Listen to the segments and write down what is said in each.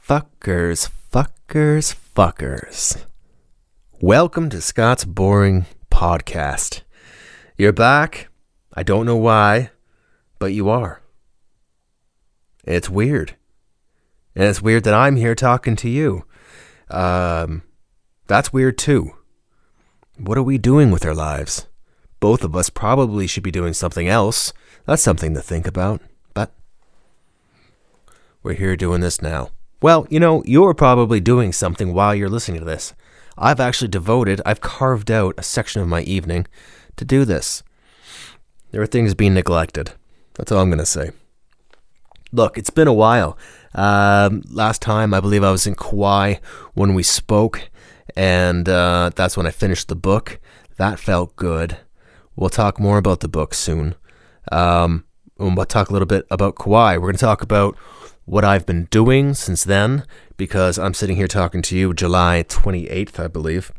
Fuckers. Welcome to Scott's Boring Podcast. You're back. I don't know why, but you are. It's weird. And it's weird that I'm here talking to you. That's weird too. What are we doing with our lives? Both of us probably should be doing something else. That's something to think about. But we're here doing this now. Well, you're probably doing something while you're listening to this. I've carved out a section of my evening to do this. There are things being neglected. That's all I'm going to say. Look, it's been a while. Last time, I believe I was in Kauai when we spoke, and that's when I finished the book. That felt good. We'll talk more about the book soon. We'll talk a little bit about Kauai. We're going to talk about what I've been doing since then, because I'm sitting here talking to you July 28th, I believe.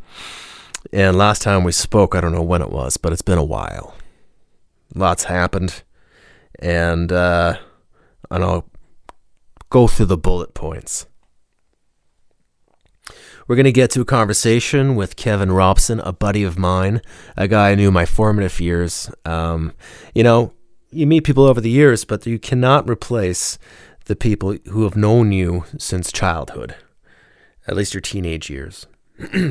And last time we spoke, I don't know when it was, but it's been a while. Lots happened. And I'll go through the bullet points. We're going to get to a conversation with Kevin Robson, a buddy of mine, a guy I knew my formative years. You meet people over the years, but you cannot replace the people who have known you since childhood, at least your teenage years.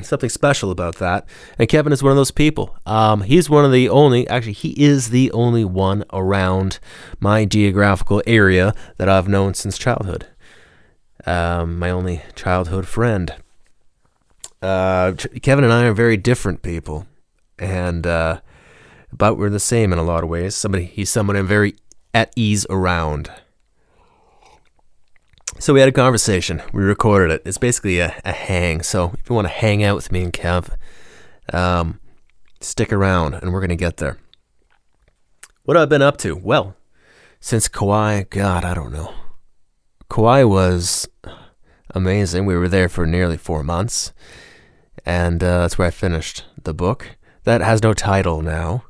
Something special about that. And Kevin is one of those people. He is the only one around my geographical area that I've known since childhood. My only childhood friend. Kevin and I are very different people, but we're the same in a lot of ways. He's someone I'm very at ease around. So we had a conversation. We recorded it. It's basically a hang. So if you want to hang out with me and Kev, stick around and we're going to get there. What have I been up to? Well, since Kauai, God, I don't know. Kauai was amazing. We were there for nearly 4 months. And that's where I finished the book. That has no title now.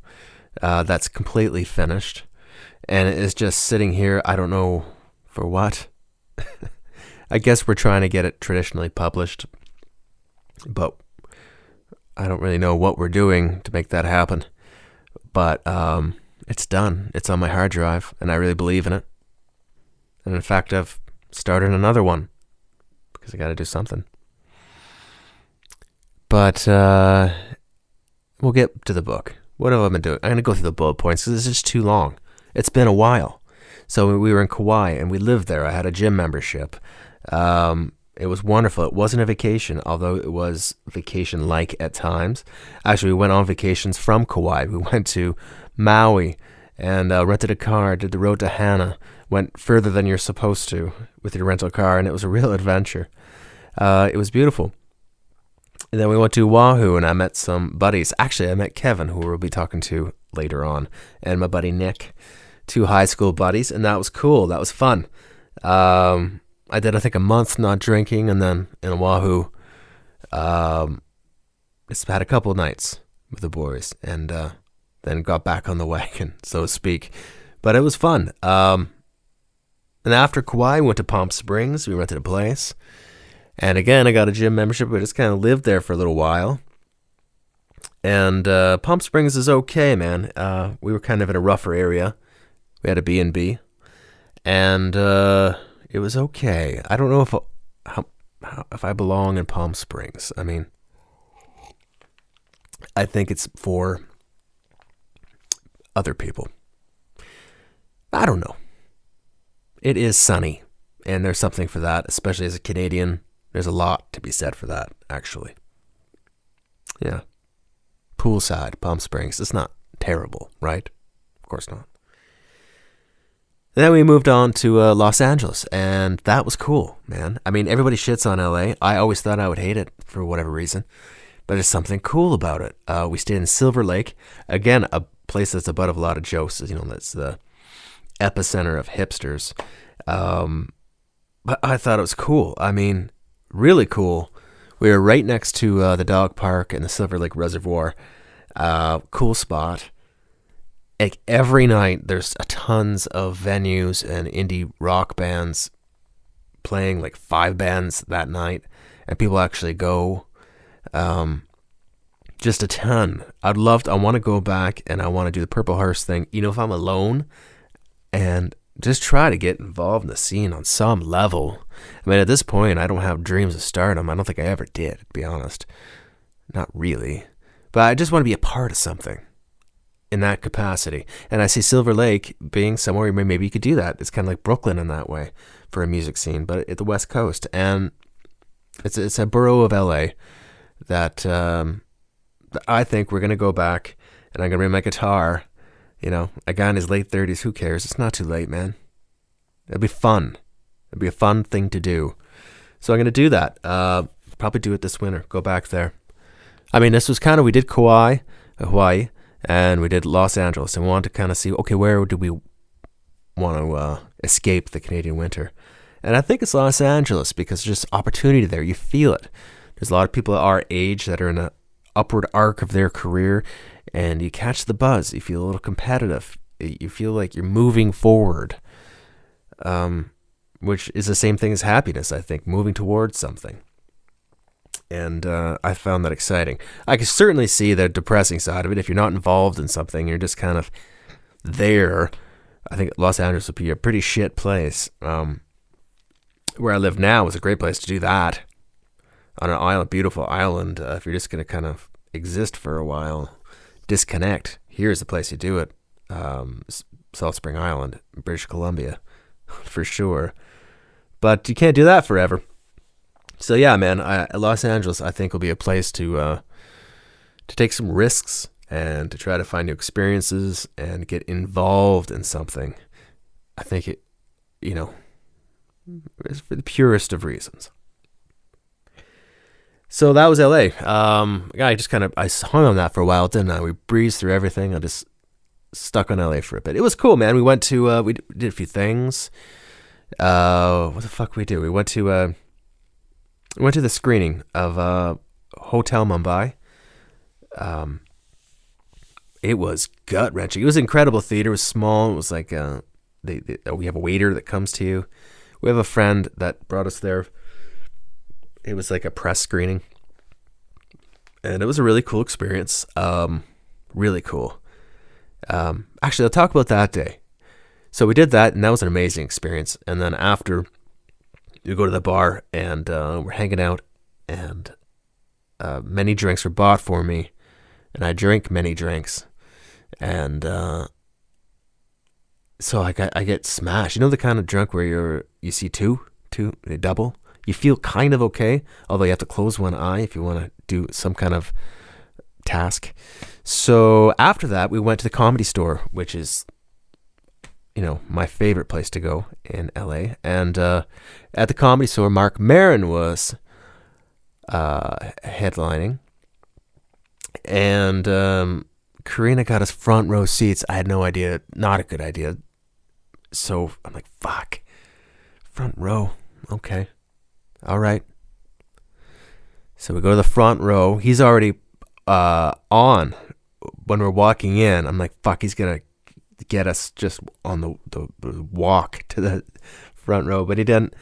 That's completely finished. And it is just sitting here. I don't know for what. I guess we're trying to get it traditionally published, but I don't really know what we're doing to make that happen. But it's done. It's on my hard drive, and I really believe in it. And in fact, I've started another one because I got to do something. But we'll get to the book. What have I been doing? I'm going to go through the bullet points because it's just too long. It's been a while. So we were in Kauai, and we lived there. I had a gym membership. It was wonderful. It wasn't a vacation, although it was vacation-like at times. Actually, we went on vacations from Kauai. We went to Maui and rented a car, did the road to Hana, went further than you're supposed to with your rental car, and it was a real adventure. It was beautiful. And then we went to Oahu, and I met some buddies. Actually, I met Kevin, who we'll be talking to later on, and my buddy Nick. 2 high school buddies, and that was cool. That was fun. I did, I think, a month not drinking, and then in Oahu, just had a couple of nights with the boys, and then got back on the wagon, so to speak. But it was fun. And after Kauai, we went to Palm Springs. We rented a place, and again, I got a gym membership. We just kind of lived there for a little while. And Palm Springs is okay, man. We were kind of in a rougher area. We had a B&B, and it was okay. I don't know if I belong in Palm Springs. I mean, I think it's for other people. I don't know. It is sunny, and there's something for that, especially as a Canadian. There's a lot to be said for that, actually. Yeah. Poolside, Palm Springs. It's not terrible, right? Of course not. Then we moved on to Los Angeles, and that was cool, man. I mean, everybody shits on LA. I always thought I would hate it for whatever reason, but there's something cool about it. We stayed in Silver Lake, again, a place that's a butt of a lot of jokes. That's the epicenter of hipsters. But I thought it was cool. I mean, really cool. We were right next to the dog park and the Silver Lake Reservoir. Cool spot. Like every night, there's tons of venues and indie rock bands playing like 5 bands that night, and people actually go. Just a ton. I want to go back and I want to do the Purple Hearse thing, if I'm alone, and just try to get involved in the scene on some level. I mean, at this point, I don't have dreams of stardom. I don't think I ever did, to be honest. Not really. But I just want to be a part of something in that capacity. And I see Silver Lake being somewhere where maybe you could do that. It's kind of like Brooklyn in that way for a music scene, but at the West Coast. And it's a borough of LA that I think we're going to go back, and I'm going to bring my guitar. A guy in his late 30s, who cares? It's not too late, man. It'll be fun. It'll be a fun thing to do. So I'm going to do that. Probably do it this winter. Go back there. I mean, this was we did Hawaii, and we did Los Angeles, and we wanted to kind of see, okay, where do we want to escape the Canadian winter? And I think it's Los Angeles because there's just opportunity there. You feel it. There's a lot of people our age that are in an upward arc of their career, and you catch the buzz. You feel a little competitive. You feel like you're moving forward, which is the same thing as happiness, I think, moving towards something. And I found that exciting. I can certainly see the depressing side of it. If you're not involved in something, you're just kind of there. I think Los Angeles would be a pretty shit place. Where I live now is a great place to do that. On an island, beautiful island, if you're just going to kind of exist for a while, disconnect, here's the place you do it. Salt Spring Island, British Columbia, for sure. But you can't do that forever. So yeah, man, Los Angeles, I think, will be a place to take some risks and to try to find new experiences and get involved in something. I think it, is for the purest of reasons. So that was LA. I hung on that for a while, didn't I? We breezed through everything. I just stuck on LA for a bit. It was cool, man. We went to, we did a few things. What the fuck we do? We went to the screening of Hotel Mumbai. It was gut wrenching. It was an incredible theater. It was small. It was like we have a waiter that comes to you. We have a friend that brought us there. It was like a press screening, and it was a really cool experience. Really cool. Actually, I'll talk about that day. So we did that, and that was an amazing experience. And then after, we go to the bar, and we're hanging out, and many drinks were bought for me, and I drink many drinks, and so I get smashed. You know the kind of drunk where you see two, double. You feel kind of okay, although you have to close one eye if you want to do some kind of task. So after that, we went to the Comedy Store, which is, my favorite place to go in LA. And at the Comedy Store, Mark Maron was headlining. And Karina got us front row seats. I had no idea. Not a good idea. So I'm like, fuck. Front row. Okay. All right. So we go to the front row. He's already on when we're walking in. I'm like, fuck, he's going to get us just on the walk to the front row. But he didn't.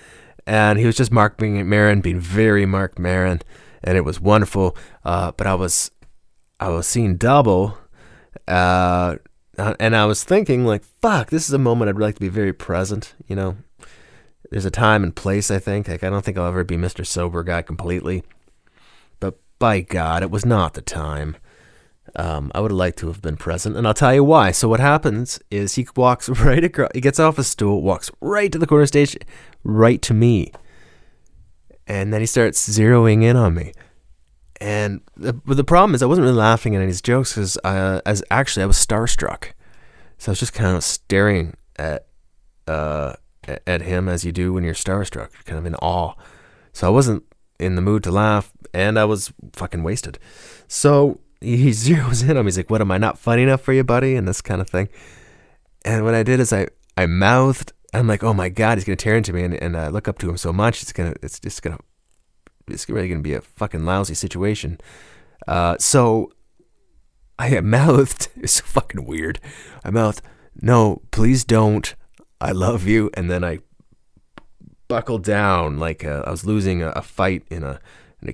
And he was just Mark Maron, being very Mark Maron. And it was wonderful. But I was seeing double. And I was thinking, like, fuck, this is a moment I'd like to be very present, There's a time and place, I think. Like, I don't think I'll ever be Mr. Sober Guy completely. But by God, it was not the time. I would have liked to have been present, and I'll tell you why. So what happens is he walks right across, he gets off his stool, walks right to the corner stage, right to me. And then he starts zeroing in on me. And the problem is I wasn't really laughing at his jokes because I was starstruck. So I was just kind of staring at him as you do when you're starstruck, kind of in awe. So I wasn't in the mood to laugh, and I was fucking wasted. So he zeroes in on me. He's like, "What, am I not funny enough for you, buddy?" And this kind of thing. And what I did is I mouthed. I'm like, "Oh my God, he's gonna tear into me," and I look up to him so much, it's really gonna be a fucking lousy situation. So I mouthed. It's so fucking weird. I mouthed, "No, please don't. I love you." And then I buckled down like I was losing a fight in a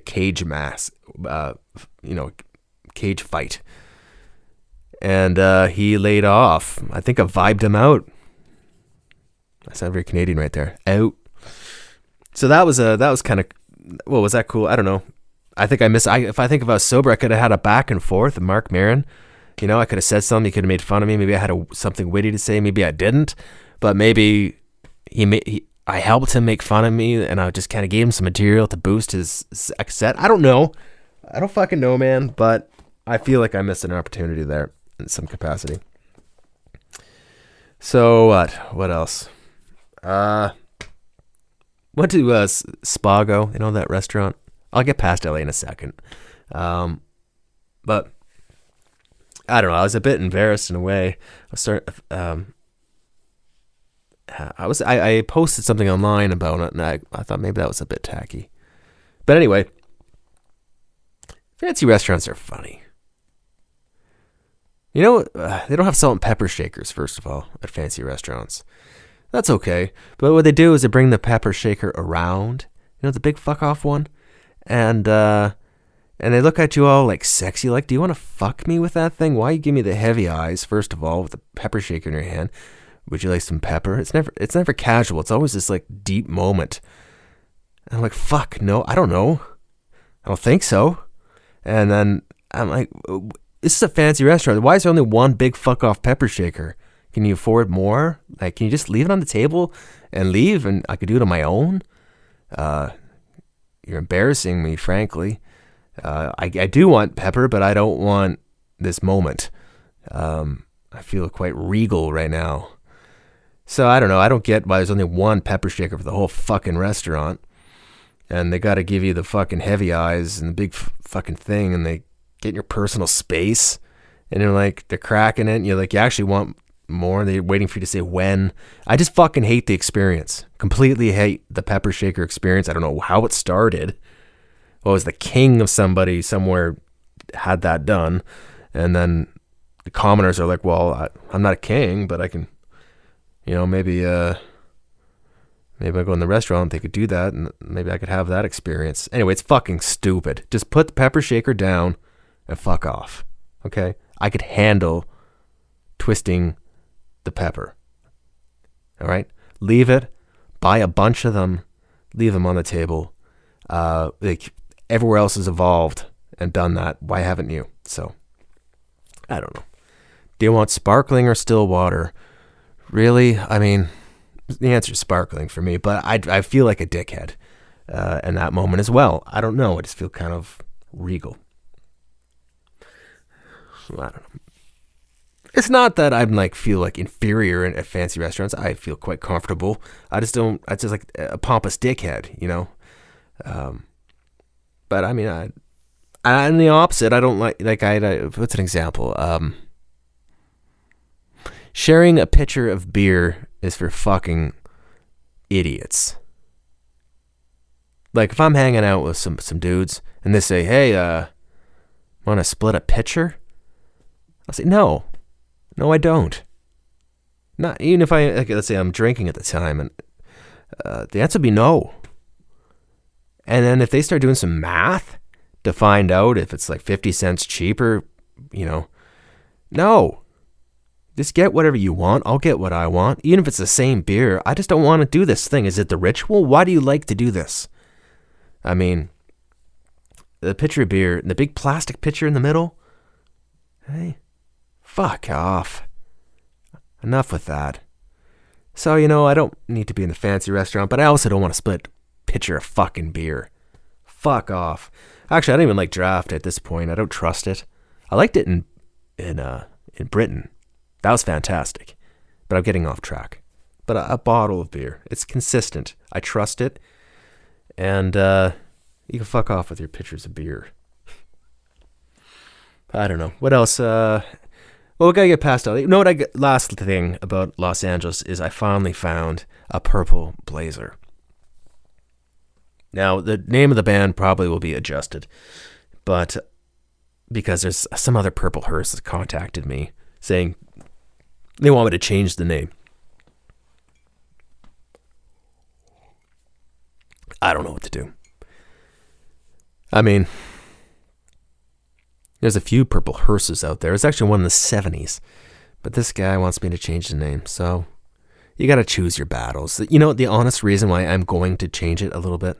cage cage fight. And he laid off. I think I vibed him out. I sound very Canadian right there. Out. So that was kind of, well, was that cool? I don't know. I think if I was sober, I could have had a back and forth with Mark Maron. You know, I could have said something. He could have made fun of me. Maybe I had something witty to say. Maybe I didn't. But maybe I helped him make fun of me, and I just kind of gave him some material to boost his set. I don't know. I don't fucking know, man. But I feel like I missed an opportunity there in some capacity. So what else? Went to Spago, you know, that restaurant. I'll get past LA in a second. But I don't know. I was a bit embarrassed in a way. I posted something online about it, and I thought maybe that was a bit tacky. But anyway, fancy restaurants are funny. You know, they don't have salt and pepper shakers, first of all, at fancy restaurants. That's okay. But what they do is they bring the pepper shaker around, you know, the big fuck off one, and they look at you all like sexy, like, do you want to fuck me with that thing? Why you give me the heavy eyes, first of all, with the pepper shaker in your hand? Would you like some pepper? It's never casual. It's always this like deep moment. And I'm like, fuck, no, I don't know. I don't think so. And then I'm like, this is a fancy restaurant. Why is there only one big fuck off pepper shaker? Can you afford more? Like, can you just leave it on the table and leave, and I could do it on my own? You're embarrassing me, frankly. I do want pepper, but I don't want this moment. I feel quite regal right now. So I don't know. I don't get why there's only one pepper shaker for the whole fucking restaurant. And they got to give you the fucking heavy eyes and the big fucking thing, and they get in your personal space. And they're cracking it, and you're like, you actually want more, and they're waiting for you to say when. I just fucking hate the experience. Completely hate the pepper shaker experience. I don't know how it started. Well, it was the king of somebody somewhere had that done. And then the commoners are like, well, I'm not a king, but I can, you know, maybe I go in the restaurant, they could do that, and maybe I could have that experience. Anyway, it's fucking stupid. Just put the pepper shaker down and fuck off. Okay? I could handle twisting the pepper. All right? Leave it. Buy a bunch of them. Leave them on the table. Everywhere else has evolved and done that. Why haven't you? So, I don't know. Do you want sparkling or still water? Really? I mean, the answer is sparkling for me, but I feel like a dickhead in that moment as well. I don't know. I just feel kind of regal. I don't know. It's not that I'm feel like inferior at fancy restaurants. I feel quite comfortable. I just like a pompous dickhead, you know? But I mean, I'm the opposite. I don't like what's an example? Sharing a pitcher of beer is for fucking idiots. Like, if I'm hanging out with some dudes and they say, hey, want to split a pitcher? I'll say, no, I don't. Not even if let's say I'm drinking at the time, and the answer would be no. And then if they start doing some math to find out if it's like 50 cents cheaper, you know, no. Just get whatever you want. I'll get what I want. Even if it's the same beer, I just don't want to do this thing. Is it the ritual? Why do you like to do this? I mean, the pitcher of beer, the big plastic pitcher in the middle, hey, fuck off. Enough with that. So, you know, I don't need to be in the fancy restaurant, but I also don't want to split pitcher of fucking beer. Fuck off. Actually, I don't even like draft at this point. I don't trust it. I liked it in Britain. That was fantastic. But I'm getting off track. But a bottle of beer. It's consistent. I trust it. And you can fuck off with your pitchers of beer. I don't know. What else? Well, we gotta get past all. You know what? Last thing about Los Angeles is I finally found a purple blazer. Now, the name of the band probably will be adjusted, but because there's some other Purple Hearse that contacted me saying they want me to change the name. I don't know what to do. I mean, there's a few Purple Hearses out there. There's actually one in the 70s. But this guy wants me to change the name. So you got to choose your battles. You know, the honest reason why I'm going to change it a little bit,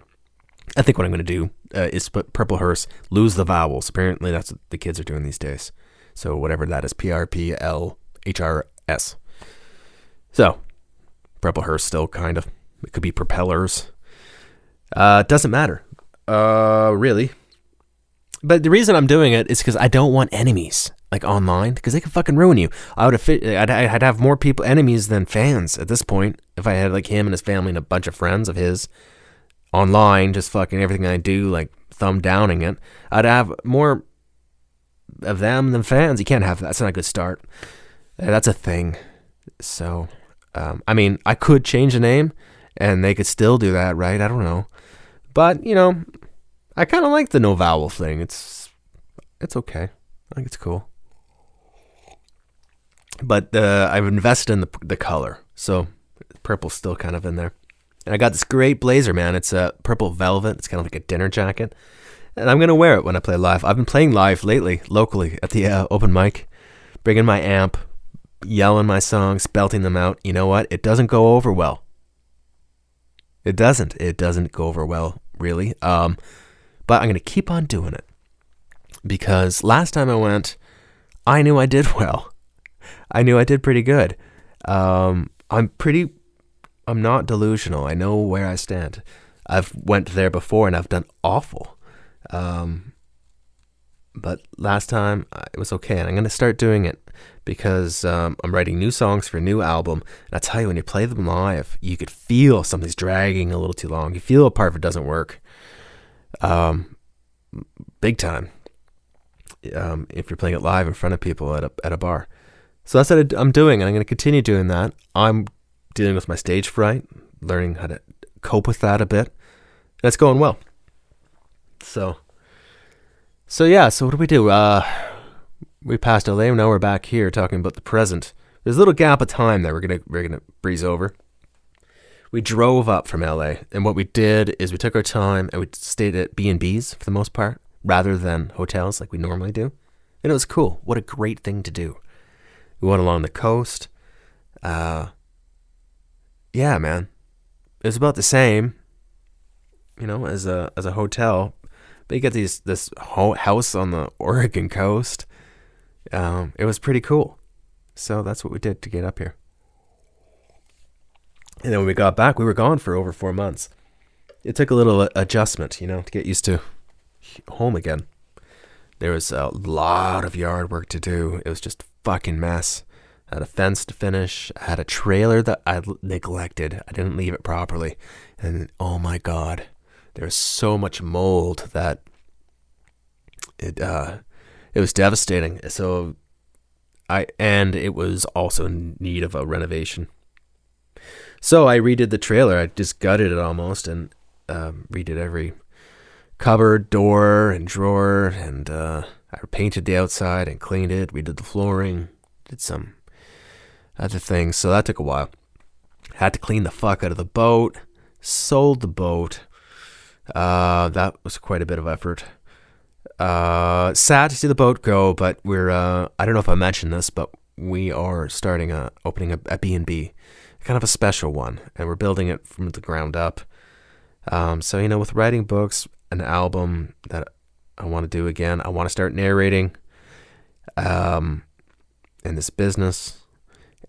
I think what I'm going to do is put Purple Hearse, lose the vowels. Apparently that's what the kids are doing these days. So whatever that is, PRPLHRS. So Purple Hearse still kind of. It could be propellers. Doesn't matter. Really. But the reason I'm doing it is because I don't want enemies, like online, because they can fucking ruin you. I'd have more people, enemies than fans at this point, if I had like him and his family and a bunch of friends of his online, just fucking everything I do, like thumb downing it. I'd have more of them than fans. You can't have that. That's not a good start. That's a thing. So, I mean, I could change the name, and they could still do that, right? I don't know. But, you know, I kind of like the no vowel thing. It's okay. I think it's cool. But I've invested in the color, so purple's still kind of in there. And I got this great blazer, man. It's a purple velvet. It's kind of like a dinner jacket. And I'm going to wear it when I play live. I've been playing live lately, locally, at the open mic, bringing my amp, yelling my songs, belting them out. You know what? It doesn't go over well. It doesn't go over well, really. But I'm going to keep on doing it. Because last time I went, I knew I did well. I knew I did pretty good. I'm not delusional. I know where I stand. I've went there before and I've done awful. But last time it was okay. And I'm going to start doing it because I'm writing new songs for a new album. And I tell you, when you play them live, you could feel something's dragging a little too long. You feel a part of it doesn't work. Big time. If you're playing it live in front of people at a bar. So that's what I'm doing, and I'm going to continue doing that. I'm dealing with my stage fright, learning how to cope with that a bit. And it's going well. So yeah, so what do we do? We passed LA, now we're back here talking about the present. There's a little gap of time there we're gonna breeze over. We drove up from LA, and what we did is we took our time and we stayed at B&Bs for the most part, rather than hotels like we normally do. And it was cool. What a great thing to do. We went along the coast. Yeah, man. It was about the same, you know, as a hotel. But you get this house on the Oregon coast. It was pretty cool. So that's what we did to get up here. And then when we got back, we were gone for over 4 months. It took a little adjustment, you know, to get used to home again. There was a lot of yard work to do. It was just a fucking mess. I had a fence to finish. I had a trailer that I neglected. I didn't leave it properly. And oh my God, there was so much mold that it was devastating. So it was also in need of a renovation. So I redid the trailer. I just gutted it almost and redid every cupboard, door, and drawer, and I painted the outside and cleaned it. We did the flooring, did some other things. So that took a while. Had to clean the fuck out of the boat. Sold the boat. That was quite a bit of effort. Sad to see the boat go, but we're I don't know if I mentioned this, but we are opening a B&B, kind of a special one, and we're building it from the ground up. So, you know, with writing books, an album that I want to do again, I want to start narrating in this business.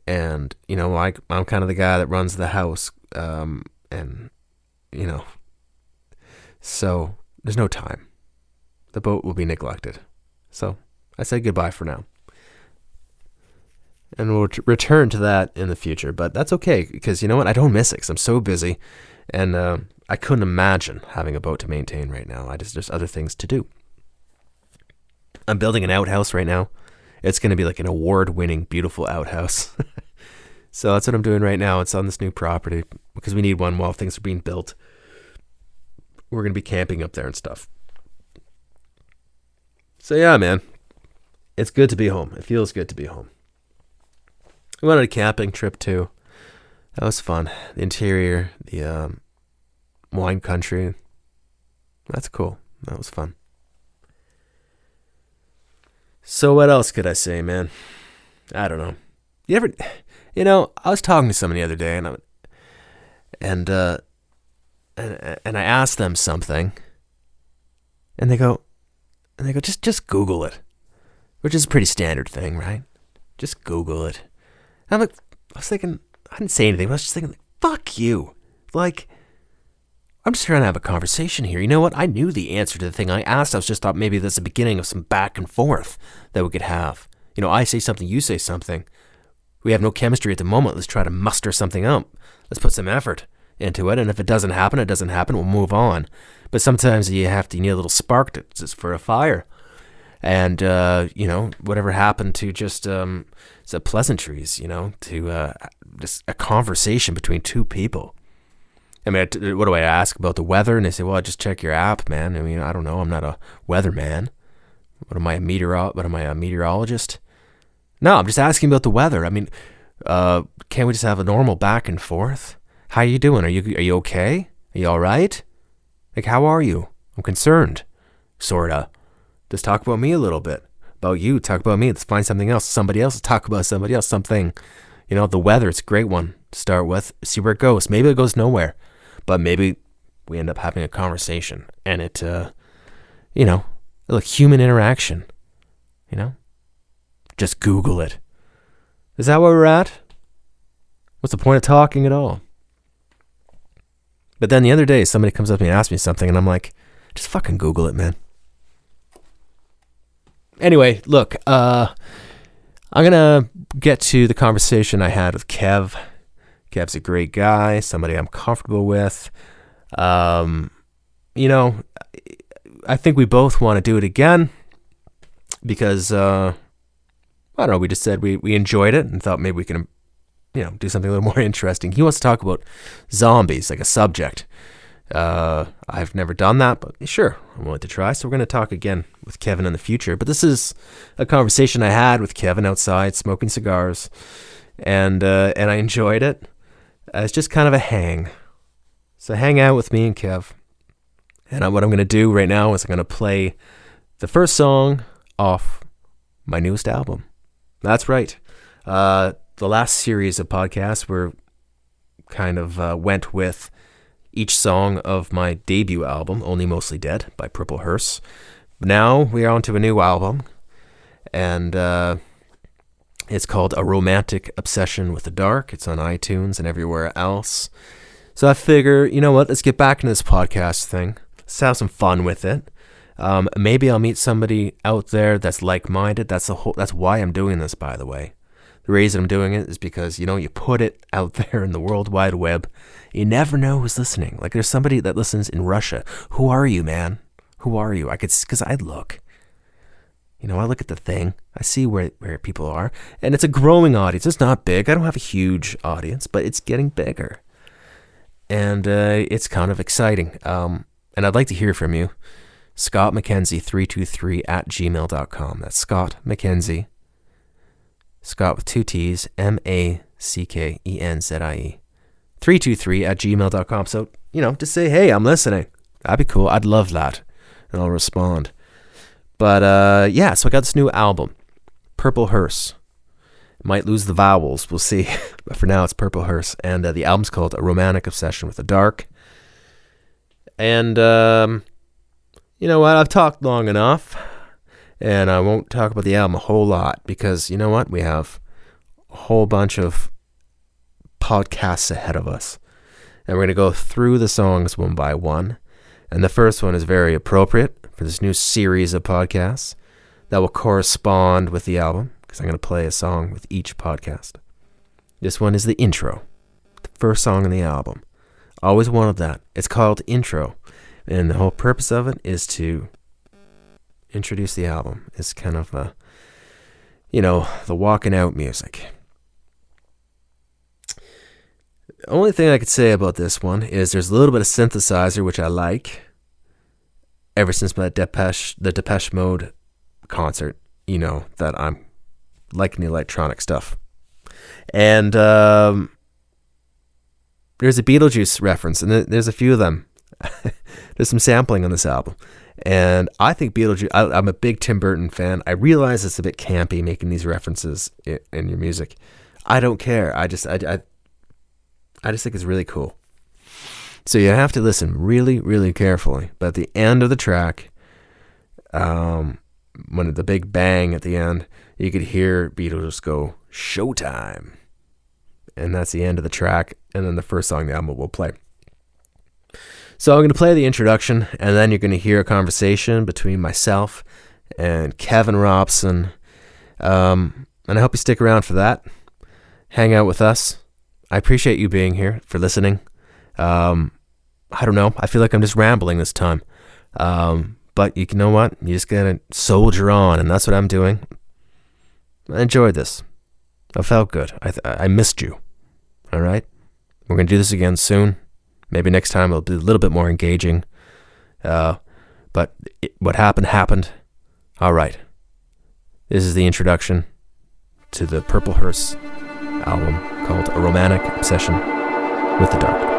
And, you know, I'm kind of the guy that runs the house. And, you know, so there's no time. The boat will be neglected. So I say goodbye for now. And we'll return to that in the future. But that's okay, because you know what? I don't miss it because I'm so busy. And I couldn't imagine having a boat to maintain right now. There's other things to do. I'm building an outhouse right now. It's going to be like an award-winning, beautiful outhouse. So that's what I'm doing right now. It's on this new property because we need one while things are being built. We're going to be camping up there and stuff. So yeah, man. It's good to be home. It feels good to be home. We went on a camping trip too. That was fun. The interior, the wine country. That's cool. That was fun. So what else could I say, man? I don't know. I was talking to someone the other day, and I asked them something, and they go, just Google it, which is a pretty standard thing, right? Just Google it. And I was thinking, I didn't say anything, but I was just thinking, fuck you. Like, I'm just trying to have a conversation here. You know what? I knew the answer to the thing I asked. I was just thought maybe that's the beginning of some back and forth that we could have. I say something, you say something. We have no chemistry at the moment. Let's try to muster something up. Let's put some effort into it. And if it doesn't happen, it doesn't happen. We'll move on. But sometimes you need a little spark just for a fire. And, whatever happened to just pleasantries, to just a conversation between two people. I mean, what do I ask about the weather? And they say, well, just check your app, man. I mean, I don't know. I'm not a weatherman. What am I, a meteorologist? No, I'm just asking about the weather. I mean, can't we just have a normal back and forth? How you doing? Are you okay? Are you all right? Like, how are you? I'm concerned. Sorta. Just talk about me a little bit. About you. Talk about me. Let's find something else. Somebody else. Talk about somebody else. Something. The weather. It's a great one to start with. See where it goes. Maybe it goes nowhere. But maybe we end up having a conversation. And it, like human interaction. Just Google it. Is that where we're at? What's the point of talking at all? But then the other day, somebody comes up to me and asks me something, and I'm like, just fucking Google it, man. Anyway, look, I'm going to get to the conversation I had with Kev. Kev's a great guy, somebody I'm comfortable with. I think we both want to do it again because, I don't know, we just said we enjoyed it and thought maybe we can, do something a little more interesting. He wants to talk about zombies, like a subject. I've never done that, but sure, I'm willing to try. So we're going to talk again with Kevin in the future. But this is a conversation I had with Kevin outside, smoking cigars, and I enjoyed it. It's just kind of a hang. So hang out with me and Kev. And what I'm going to do right now is I'm going to play the first song off my newest album. That's right. The last series of podcasts were kind of went with each song of my debut album, Only Mostly Dead, by Purple Hearse. Now we are on to a new album, and it's called A Romantic Obsession with the Dark. It's on iTunes and everywhere else. So I figure, you know what, let's get back into this podcast thing. Let's have some fun with it. Maybe I'll meet somebody out there that's like-minded. That's why I'm doing this, by the way. The reason I'm doing it is because, you put it out there in the World Wide Web. You never know who's listening. Like, there's somebody that listens in Russia. Who are you, man? Who are you? Because I look. I look at the thing. I see where people are. And it's a growing audience. It's not big. I don't have a huge audience, but it's getting bigger. And it's kind of exciting. And I'd like to hear from you. Scott McKenzie 323 at gmail.com. That's Scott McKenzie. Scott with two T's, MACKENZIE. 323 at gmail.com. So, just say, hey, I'm listening. That'd be cool. I'd love that. And I'll respond. But, so I got this new album, Purple Hearse. Might lose the vowels. We'll see. But for now, it's Purple Hearse. And the album's called A Romantic Obsession with the Dark. And, you know what? I've talked long enough. And I won't talk about the album a whole lot because, you know what? We have a whole bunch of podcasts ahead of us. And we're going to go through the songs one by one. And the first one is very appropriate for this new series of podcasts that will correspond with the album because I'm going to play a song with each podcast. This one is the intro, the first song on the album. Always wanted that. It's called Intro. And the whole purpose of it is to introduce the album. It's kind of, the walking out music. The only thing I could say about this one is there's a little bit of synthesizer, which I like. Ever since the Depeche Mode concert, that I'm liking the electronic stuff. And there's a Beetlejuice reference, and there's a few of them There's some sampling on this album. And I think Beetlejuice, I'm a big Tim Burton fan. I realize it's a bit campy making these references in your music. I don't care. I just think it's really cool. So you have to listen really, really carefully. But at the end of the track, when the big bang at the end, you could hear Beetlejuice go, "Showtime." And that's the end of the track. And then the first song the album will play. So I'm going to play the introduction, and then you're going to hear a conversation between myself and Kevin Robson. And I hope you stick around for that. Hang out with us. I appreciate you being here, for listening. I don't know. I feel like I'm just rambling this time. But you know what? You just got to soldier on, and that's what I'm doing. I enjoyed this. I felt good. I missed you. All right? We're going to do this again soon. Maybe next time it'll be a little bit more engaging. But what happened. All right. This is the introduction to the Purple Hearse album called A Romantic Obsession with the Dark.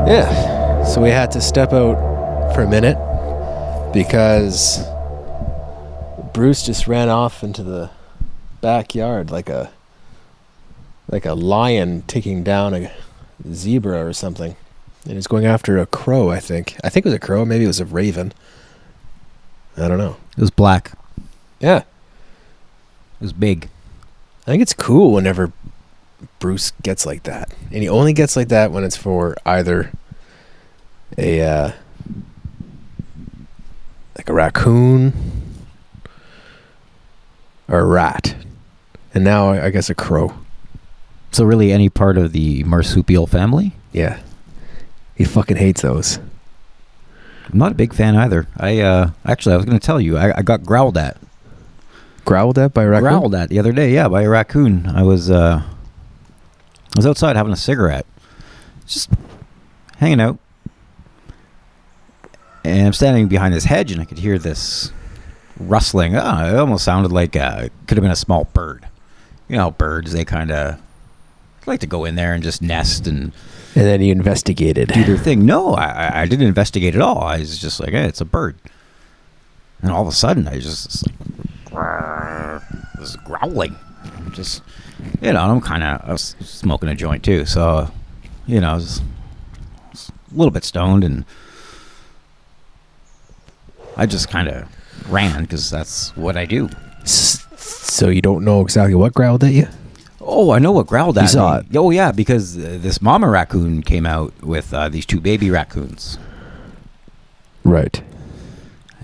Yeah, so we had to step out for a minute because Bruce just ran off into the backyard like a lion taking down a zebra or something. And he's going after a crow, I think. I think it was a crow, maybe it was a raven. I don't know. It was black. Yeah. It was big. I think it's cool whenever Bruce gets like that, and he only gets like that when it's for either a like a raccoon or a rat, and now I guess a crow. So really, any part of the marsupial family? Yeah, he fucking hates those. I'm not a big fan either. I was going to tell you, I got growled at. Growled at by a raccoon? Growled at the other day, yeah, by a raccoon. I was outside having a cigarette, just hanging out, and I'm standing behind this hedge, and I could hear this rustling. It almost sounded like it could have been a small bird. You know how birds, they kind of like to go in there and just nest and then you investigated. Do their thing. No, I didn't investigate at all. I was just like, hey, it's a bird. And all of a sudden, I just was growling. Just, I was smoking a joint too. So, I was a little bit stoned, and I just kind of ran because that's what I do. So you don't know exactly what growled at you? Oh, I know what growled at me. You saw it? Oh, yeah, because this mama raccoon came out with these two baby raccoons. Right.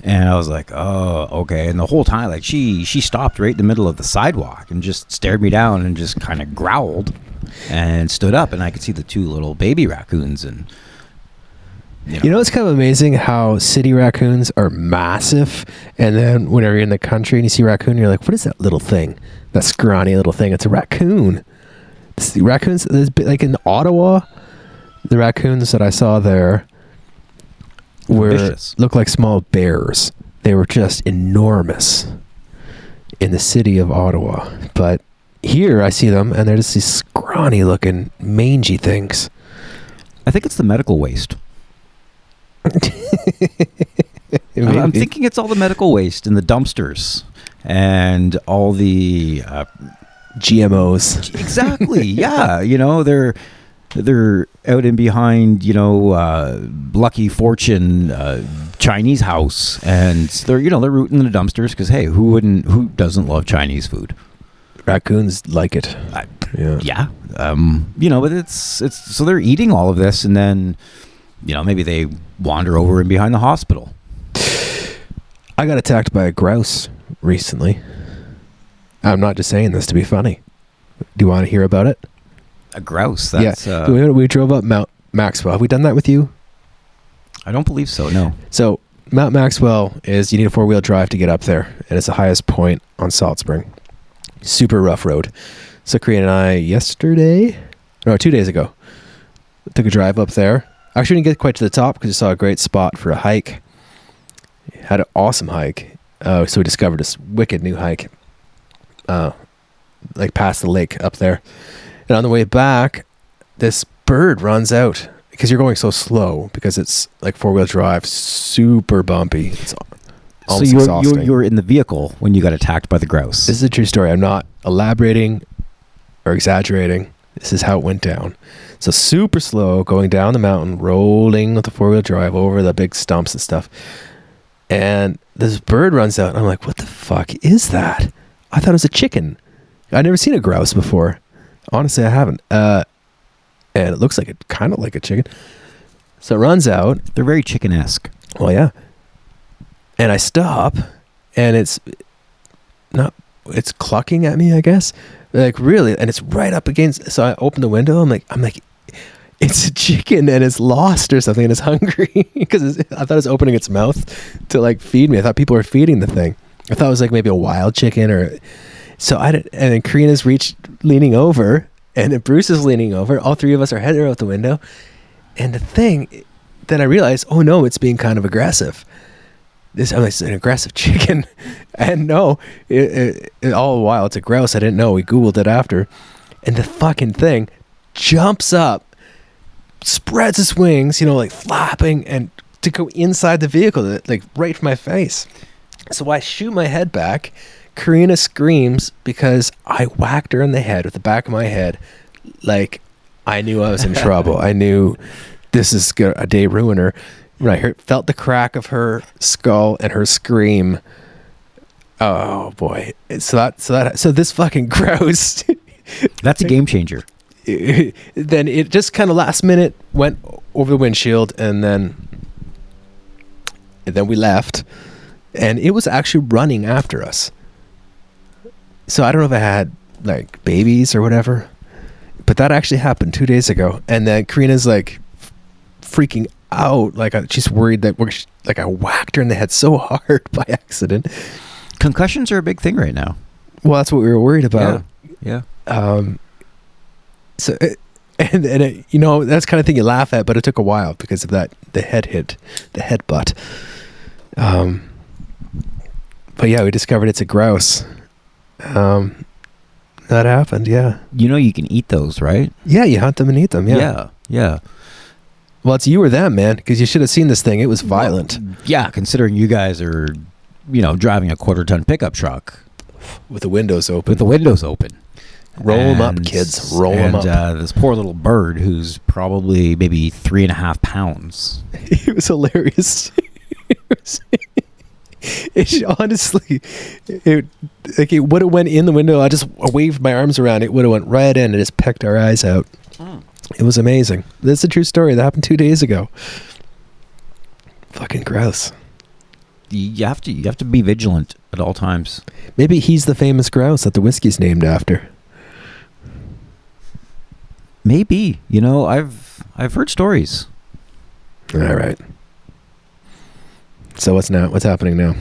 And I was like, oh, okay. And the whole time, like, she stopped right in the middle of the sidewalk and just stared me down and just kind of growled and stood up. And I could see the two little baby raccoons. And You know, it's kind of amazing how city raccoons are massive, and then whenever you're in the country and you see a raccoon, you're like, what is that little thing? That scrawny little thing. It's a raccoon. The raccoons, like in Ottawa, the raccoons that I saw there looked like small bears. They were just enormous in the city of Ottawa. But here I see them, and they're just these scrawny looking, mangy things. I think it's the medical waste. I'm thinking it's all the medical waste in the dumpsters and all the GMOs. Exactly. Yeah. They're out and behind, Lucky Fortune Chinese house, and they're rooting in the dumpsters because, hey, who doesn't love Chinese food? Raccoons like it. Yeah. But it's so they're eating all of this, and then maybe they wander over and behind the hospital. I got attacked by a grouse recently. I'm not just saying this to be funny. Do you want to hear about it? A grouse? That's, yeah. We drove up Mount Maxwell. Have we done that with you? I don't believe so, no. So Mount Maxwell you need a 4-wheel drive to get up there, and it's the highest point on Salt Spring. Super rough road. So Korean and I 2 days ago, took a drive up there. Actually didn't get quite to the top because I saw a great spot for a hike. Had an awesome hike. So we discovered this wicked new hike, like past the lake up there. And on the way back, this bird runs out because you're going so slow because it's like 4-wheel drive, super bumpy. It's almost exhausting. So you were in the vehicle when you got attacked by the grouse. This is a true story. I'm not elaborating or exaggerating. This is how it went down. So super slow, going down the mountain, rolling with the 4-wheel drive over the big stumps and stuff. And this bird runs out, and I'm like, what the fuck is that? I thought it was a chicken. I'd never seen a grouse before. Honestly, I haven't. And it looks like kind of like a chicken. So it runs out. They're very chicken-esque. Well, yeah. And I stop, and it's clucking at me, I guess. Like, really, and it's right up against. So I open the window. I'm like, it's a chicken, and it's lost or something, and it's hungry because I thought it was opening its mouth to like feed me. I thought people were feeding the thing. I thought it was like maybe a wild chicken or. So I didn't. And then Karina's leaning over, and then Bruce is leaning over. All three of us are heading out the window, and the thing. Then I realized, oh no, it's being kind of aggressive. It's an aggressive chicken. And no, all the while it's a grouse. I didn't know. We Googled it after. And the fucking thing jumps up, spreads its wings, like flapping, and to go inside the vehicle, like right in my face. So I shoot my head back. Karina screams because I whacked her in the head with the back of my head. Like I knew I was in trouble. I knew this is a day ruiner. When I felt the crack of her skull and her scream. Oh boy! So this fucking grouse, That's a game changer. Then it just kind of last minute went over the windshield, and then we left, and it was actually running after us. So I don't know if it had like babies or whatever, but that actually happened 2 days ago. And then Karina's like freaking out, like she's worried that I whacked her in the head so hard by accident. Concussions are a big thing right now. Well, that's what we were worried about. Yeah. So and you know, that's kind of thing you laugh at, but it took a while because of the headbutt. But yeah, we discovered it's a grouse. That happened, yeah. You know you can eat those, right? Yeah, you hunt them and eat them, yeah. Yeah. Well, it's you or them, man, because you should have seen this thing. It was violent. Well, yeah, considering you guys are, driving a quarter-ton pickup truck. With the windows open. Roll them up, kids. Roll them up. And this poor little bird who's probably maybe 3.5 pounds. It was hilarious. Honestly, it would have went in the window. I waved my arms around. It would have went right in and just pecked our eyes out. It was amazing. That's a true story. That happened 2 days ago. Fucking grouse. You have to be vigilant at all times. Maybe he's the famous grouse that the whiskey's named after. Maybe. I've heard stories. All right. So what's happening now?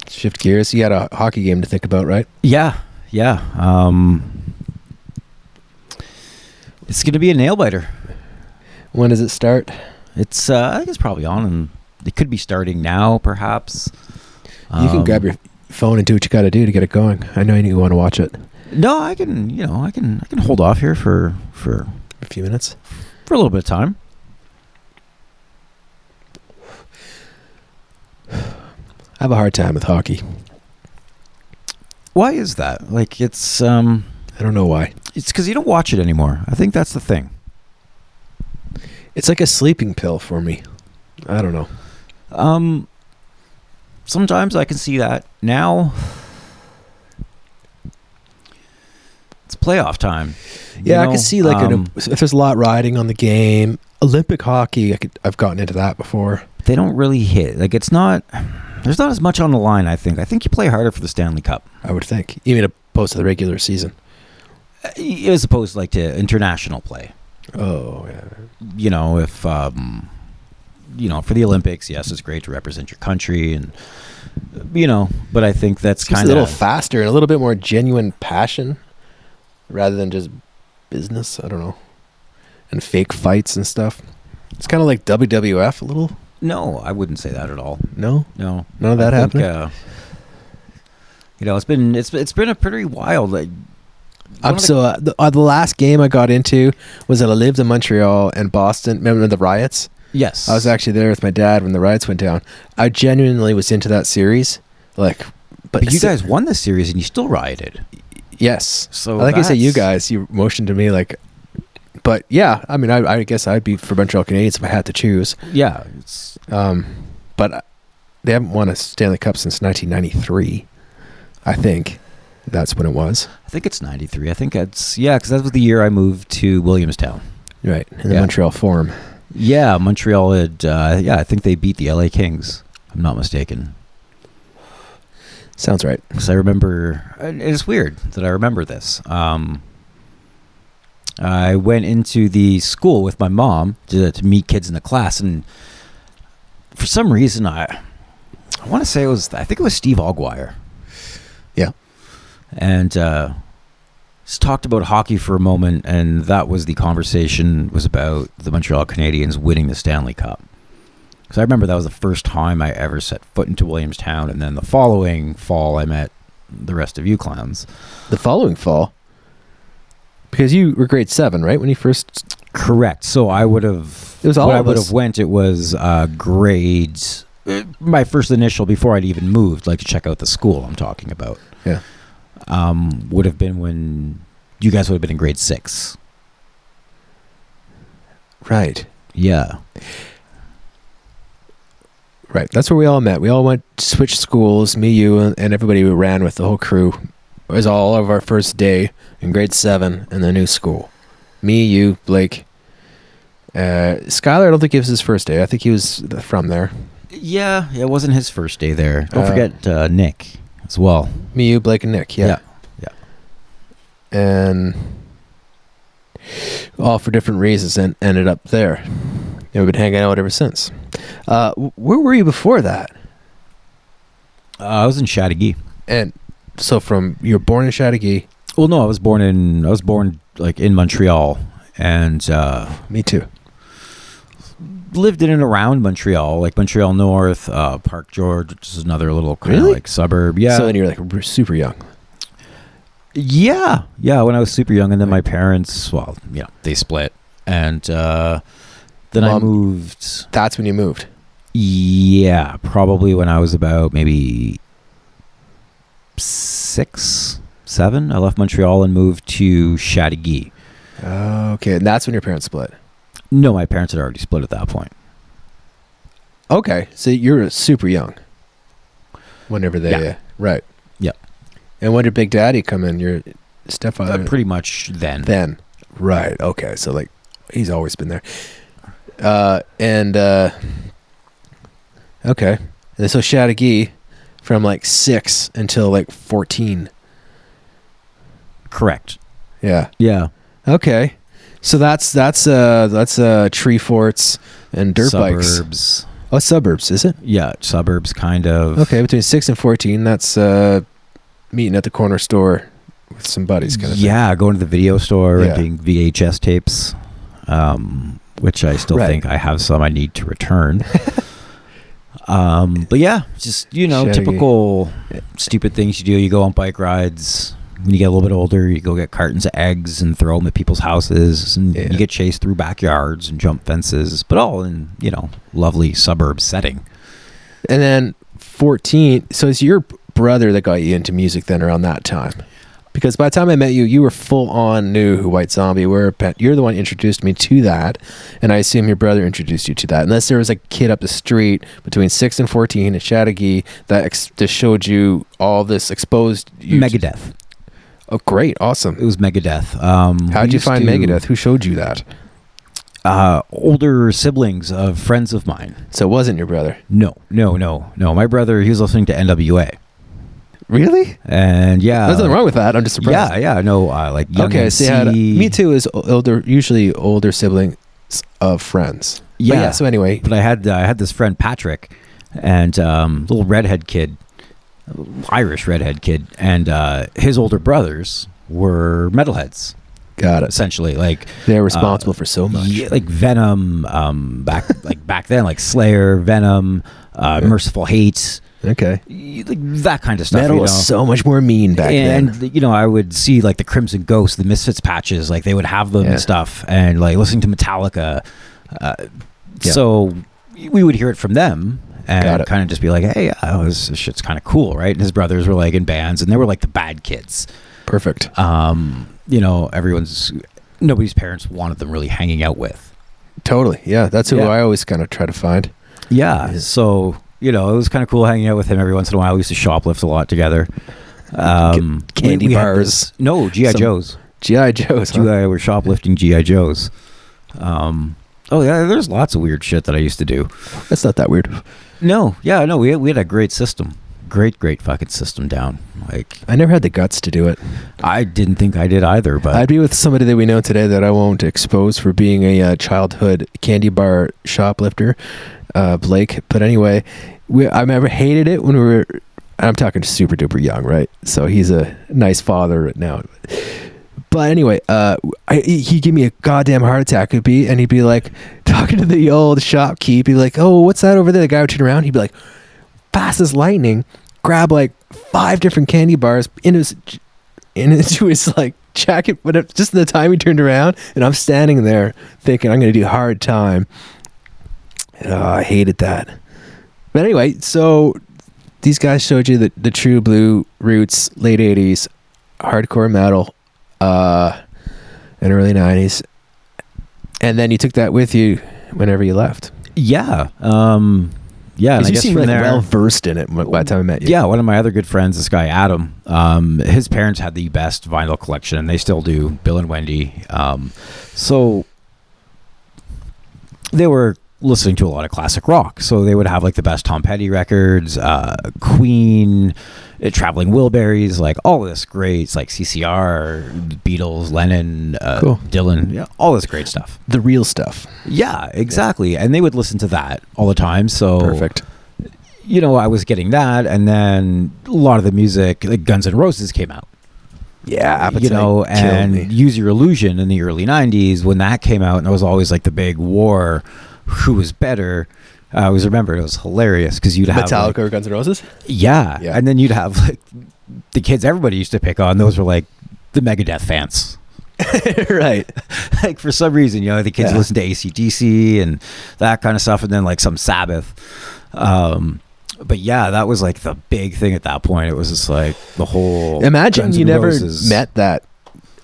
Shift gears. You had a hockey game to think about, right? Yeah. It's going to be a nail biter. When does it start? It's I think it's probably on, and it could be starting now, perhaps. You can grab your phone and do what you got to do to get it going. I know you want to watch it. No, I can hold off here for a few minutes, for a little bit of time. I have a hard time with hockey. Why is that? Like, it's I don't know why. It's because you don't watch it anymore. I think that's the thing. It's like a sleeping pill for me. I don't know. Sometimes I can see that. Now it's playoff time. Yeah, I can see if there's a lot riding on the game. Olympic hockey, I've gotten into that before. They don't really hit. Like, there's not as much on the line, I think. I think you play harder for the Stanley Cup. I would think. Even opposed to the regular season. As opposed to international play. Oh, yeah. If for the Olympics, yes, it's great to represent your country, and but I think that's kind of a little faster and a little bit more genuine passion rather than just business. I don't know, and fake fights and stuff. It's kind of like WWF a little. No, I wouldn't say that at all. No, none of that happening. It's been a pretty wild. The last game I got into was that I lived in Montreal and Boston. Remember the riots? Yes. I was actually there with my dad when the riots went down. I genuinely was into that series. But you guys won the series and you still rioted. Yes. So I say you guys. You motioned to me but yeah, I mean, I guess I'd be for Montreal Canadiens if I had to choose. Yeah. But they haven't won a Stanley Cup since 1993. I think that's when it was. I think it's 93. I think because that was the year I moved to Williamstown. Right, in the Montreal Forum. Yeah, Montreal had, I think they beat the LA Kings, if I'm not mistaken. Sounds right. Because I remember, it's weird that I remember this. I went into the school with my mom to meet kids in the class, and for some reason, I want to say I think it was Steve Alguire. Yeah. And just talked about hockey for a moment, and that was the conversation was about the Montreal Canadiens winning the Stanley Cup. Because I remember that was the first time I ever set foot into Williamstown, and then the following fall I met the rest of you clowns. The following fall? Because you were grade 7, right, when you first... Correct. So I would have... It was all when of I would us. have went, it was grades... my first initial before I'd even moved, to check out the school I'm talking about. Yeah. Would have been when you guys would have been in grade 6. Right. Yeah. Right. That's where we all met. We all switched schools, me, you, and everybody who ran with the whole crew It was all of our first day in grade 7 in the new school. Me, you, Blake. Skylar, I don't think it was his first day. I think he was from there. Yeah, it wasn't his first day there. Don't forget Nick as well. Me, you, Blake, and Nick. Yeah. And all for different reasons, and ended up there. And we've been hanging out ever since. Where were you before that? I was in Chateauguay. And so you were born in Chateauguay. Well, no, I was born like in Montreal, and Me too. lived in and around Montreal, like Montreal North, Park George, which is another little kind of like suburb. Yeah. So then you're like super young. Yeah, when I was super young, and then my parents, well, they split, and then I moved. That's when you moved. Yeah, probably when I was about maybe 6, 7. I left Montreal and moved to Chateauguay. Okay, and that's when your parents split. No, my parents had already split at that point. Okay, so you're super young. Whenever they, right. Yeah. And when did Big Daddy come in? Your stepfather? Pretty much then. Then. Right, okay, so like, he's always been there. Okay. And so Chateauguay from like 6 until like 14. Correct. Yeah. Yeah. Okay. So that's tree forts and dirt bikes. Suburbs. Oh, suburbs, is it? Yeah, suburbs kind of. Okay, between 6 and 14, that's meeting at the corner store with some buddies kind of thing. Yeah, going to the video store, renting VHS tapes, which I still think I have some I need to return. But yeah, just, typical stupid things you do. You go on bike rides. When you get a little bit older, you go get cartons of eggs and throw them at people's houses, and you get chased through backyards and jump fences, but all in, lovely suburb setting. And then 14, so it's your brother that got you into music then around that time. Because by the time I met you, you were full on knew who White Zombie were. You're the one who introduced me to that, and I assume your brother introduced you to that. Unless there was a kid up the street between 6 and 14 in Chateauguay that just showed you all this, exposed you Megadeth. Oh, great. Awesome. It was Megadeth. How'd you find Megadeth? Who showed you that? Older siblings of friends of mine. So it wasn't your brother? No. My brother, he was listening to NWA. Really? And there's nothing wrong with that. I'm just surprised. No, like Young okay, MC. So me too is usually older siblings of friends. Yeah. So anyway, but I had this friend Patrick, and little redhead kid, Irish redhead kid, and his older brothers were metalheads. Got it. Essentially, like they're responsible for so much. Yeah, like Venom, back then, like Slayer, Venom, Merciful Hate. Okay. Like that kind of stuff. Metal was so much more mean back then. And I would see like the Crimson Ghost, the Misfits patches, like they would have them and stuff, and like listening to Metallica. So we would hear it from them. And kind of just be like, hey, this shit's kind of cool, right? And his brothers were like in bands, and they were like the bad kids. Perfect. Nobody's parents wanted them really hanging out with. Totally. Yeah, that's who I always kind of try to find. Yeah. So, it was kind of cool hanging out with him every once in a while. We used to shoplift a lot together. Candy bars. G.I. Joes. G.I. Joes. We're shoplifting G.I. Joes. There's lots of weird shit that I used to do. That's not that weird. No, we had a great system. Great fucking system down. Like, I never had the guts to do it. I didn't think I did either, but I'd be with somebody that we know today that I won't expose for being a childhood candy bar shoplifter, Blake. But anyway, I remember hated it when we were, I'm talking super duper young, right? So he's a nice father right now. But anyway, he'd give me a goddamn heart attack. And he'd be like, talking to the old shopkeep, he'd be like, oh, what's that over there? The guy would turn around, he'd be like, fast as lightning, grab like 5 different candy bars into his like jacket, but just in the time he turned around, and I'm standing there thinking I'm going to do hard time. I hated that. But anyway, so these guys showed you the true blue roots, late 80s, hardcore metal, and early 90s. And then you took that with you whenever you left. Yeah. Yeah, and I you guess seem from like there, well versed in it by the time I met you. yeah, one of my other good friends, this guy Adam, his parents had the best vinyl collection, and they still do. Bill and Wendy. So they were listening to a lot of classic rock. So they would have like the best Tom Petty records, Queen, Traveling Wilburys, like all this great. It's like CCR, Beatles, Lennon, Cool. Dylan, yeah, all this great stuff. The real stuff. Yeah, exactly. And they would listen to that all the time. So Perfect. you know, I was getting that, and then a lot of the music, like Guns N' Roses, came out. Yeah, Appetite You know, killed and me. Use Your Illusion in the early '90s when that came out, and it was always like the big war, who was better. I always remember it was hilarious because you'd have Metallica like, or Guns N' Roses? yeah, Yeah. and then you'd have like the kids everybody used to pick on. Those were like the Megadeth fans. Right. Like for some reason, you know, the kids Yeah. listen to AC/DC and that kind of stuff, and then like some Sabbath. But yeah, that was like the big thing at that point. It was just like the whole. Imagine Guns you N' never Roses. met that.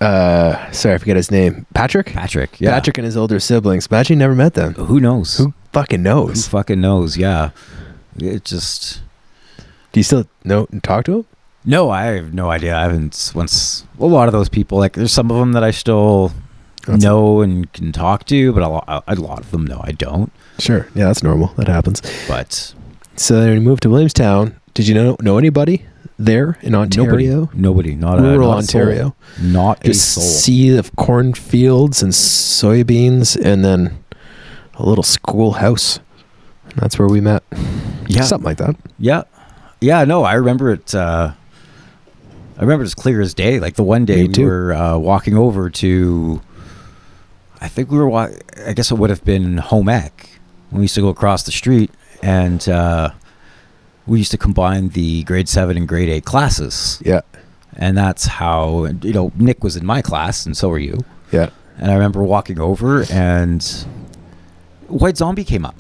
Sorry, I forget his name. Patrick? Patrick. Yeah. Patrick and his older siblings. Imagine you never met them. Who knows? Who fucking Who knows? fucking knows? Yeah. It just. Do you still talk to him? No, I have no idea. I haven't. Once a lot of those people, like there's some of them that I still know and can talk to, but a lot of them, no, I don't. Sure. Yeah, that's normal. That happens. But So then you moved to Williamstown. Did you know anybody there in Ontario? nobody, not Rural not a soul. Ontario. Not a Just soul. sea of cornfields and soybeans, and then a little schoolhouse. That's where we met. Yeah. Something like that. Yeah. No, I remember it. I remember it as clear as day. Like the one day Me we too. were walking over to. I think we were. I guess it would have been home ec. We used to go across the street, and we used to combine the grade 7 and grade 8 classes. Yeah. And that's how, you know, Nick was in my class, and so were you. Yeah. And I remember walking over, and White Zombie came up.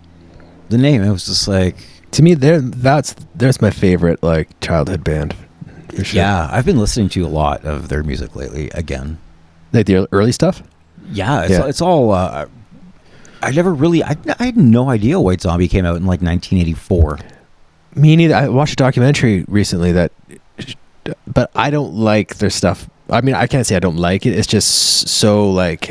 The name, it was just like, To me, there's my favorite like childhood band. For sure. yeah, I've been listening to a lot of their music lately again. Like the early stuff. Yeah, Yeah. it's all. I never really. I had no idea White Zombie came out in like 1984. Me neither. I watched a documentary recently but I don't like their stuff. I mean, I can't say I don't like it. It's just so like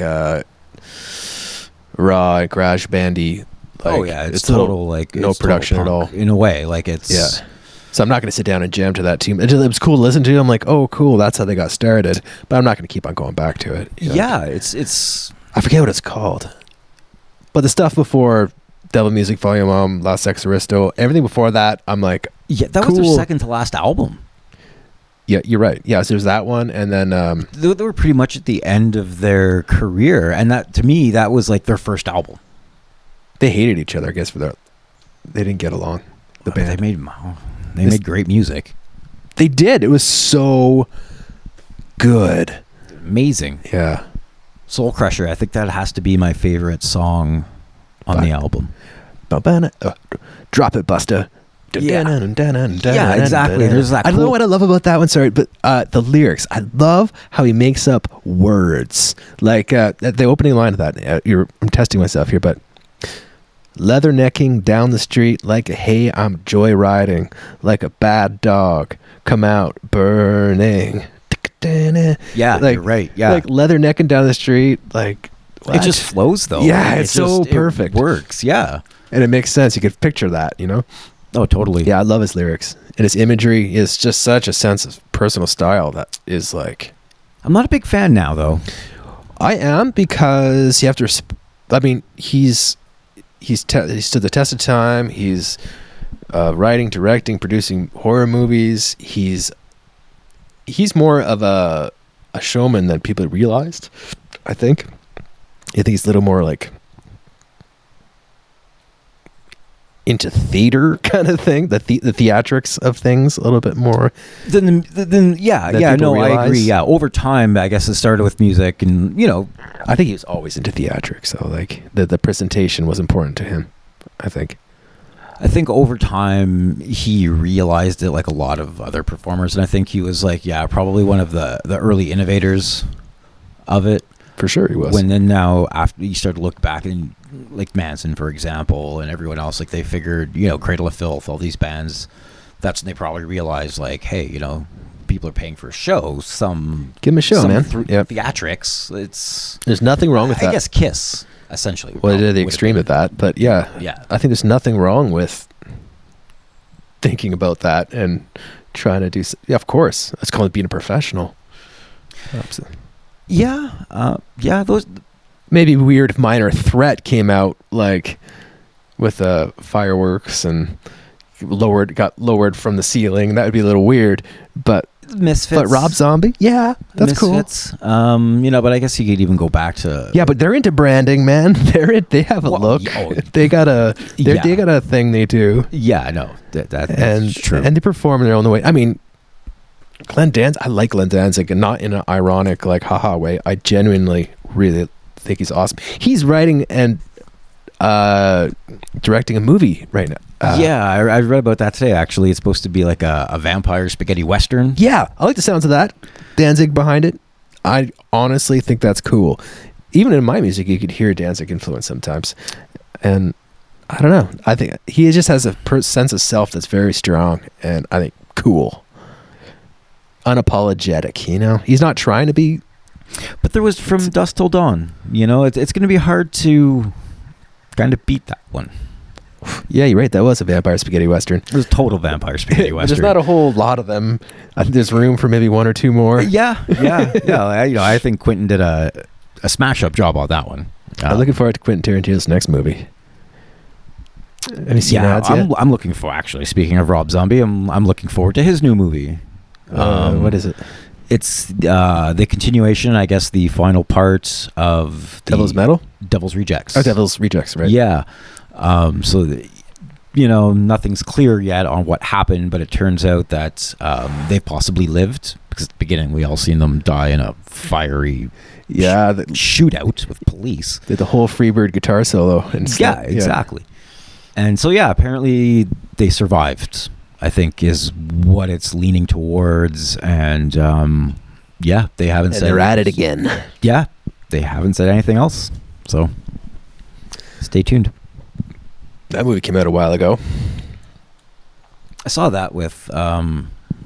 raw, garage bandy. Like, Oh yeah, it's a little- total like no it's total production at punk all. in a way. Like it's Yeah. So I'm not going to sit down and jam to that tune. It was cool to listen to. I'm like, oh, cool. That's how they got started. But I'm not going to keep on going back to it. you know? yeah. It's I forget what it's called. But the stuff before Devil Music Volume Last Sex Aristo, everything before that, I'm like, yeah. That was Cool. their second to last album. yeah, you're right. Yeah, so there's that one. And then, They were pretty much at the end of their career, and that to me that was like their first album. they hated each other, I guess, they didn't get along. The But band. they made great music. They did. It was so good. Amazing. Yeah. Soul Crusher. I think that has to be my favorite song on the album. Drop it, Busta. Yeah. Yeah, exactly. There's that I don't know cool- what I love about that one, sorry, but the lyrics. I love how he makes up words. Like the opening line of that. I'm testing myself here, but leathernecking down the street like a hey, I'm joyriding like a bad dog. Come out burning. Yeah, like, you're right. Yeah. like leathernecking down the street. Like It just flows though. Yeah, Like, it's so perfect. It works. Yeah. and it makes sense. You could picture that, you know. Oh, totally. Yeah, I love his lyrics and his imagery is just such a sense of personal style that is like. I'm not a big fan now though. I am because you have to. I mean, he's stood the test of time. He's writing, directing, producing horror movies. He's more of a showman than people realized. I think he's a little more like into theater kind of thing, the theatrics of things a little bit more. Then yeah, That yeah, people no, I realize. agree. Yeah, over time, I guess it started with music, and you know, I think he was always into theatrics, so like the presentation was important to him. I think. I think over time he realized it, like a lot of other performers, and I think he was like, yeah, probably one of the early innovators of it. For sure he was. When then now after you start to look back and like Manson, for example, and everyone else, like they figured, Cradle of Filth, all these bands, that's when they probably realized like, hey, people are paying for a show. Give them a show, man. Theatrics. There's nothing wrong with that. I guess Kiss, essentially. Well, they're the extreme of that, but yeah. I think there's nothing wrong with thinking about that and trying to do. Yeah, of course. That's called being a professional. Absolutely. Yeah. Those maybe weird minor threat came out like with fireworks and got lowered from the ceiling. That would be a little weird, but Misfits. But Rob Zombie, yeah, that's Misfits. cool. But I guess you could even go back to but they're into branding, man. They have a look. They got a thing they do. Yeah, no, that's true. And they perform in their own way. I mean, Glenn Danzig. I like Glenn Danzig, and not in an ironic like haha way. I genuinely really think he's awesome. He's writing and directing a movie right now. I read about that today. Actually, it's supposed to be like a vampire spaghetti western. Yeah, I like the sounds of that. Danzig behind it. I honestly think that's cool. Even in my music, you could hear Danzig influence sometimes. And I don't know. I think he just has a sense of self that's very strong, and I think cool, unapologetic. He's not trying to be. But there was From Dusk Till Dawn. It's going to be hard to kind of beat that one. Yeah, you're right. That was a vampire spaghetti western. It was total vampire spaghetti western. There's not a whole lot of them. I think there's room for maybe one or two more. Yeah. I think Quentin did a smash-up job on that one. I'm looking forward to Quentin Tarantino's next movie. Have you seen ads yet? I'm looking for. Actually, speaking of Rob Zombie, I'm looking forward to his new movie. What is it? It's the continuation, I guess, the final part of Devil's Metal? Devil's Rejects. Oh, Devil's Rejects, right. Yeah. Nothing's clear yet on what happened, but it turns out that they possibly lived, because at the beginning we all seen them die in a fiery shootout with police. Did the whole Freebird guitar solo. Yeah, exactly. And so, apparently they survived, I think, is what it's leaning towards. And they haven't said. They're at it again. Yeah, they haven't said anything else. So stay tuned. That movie came out a while ago. I saw that with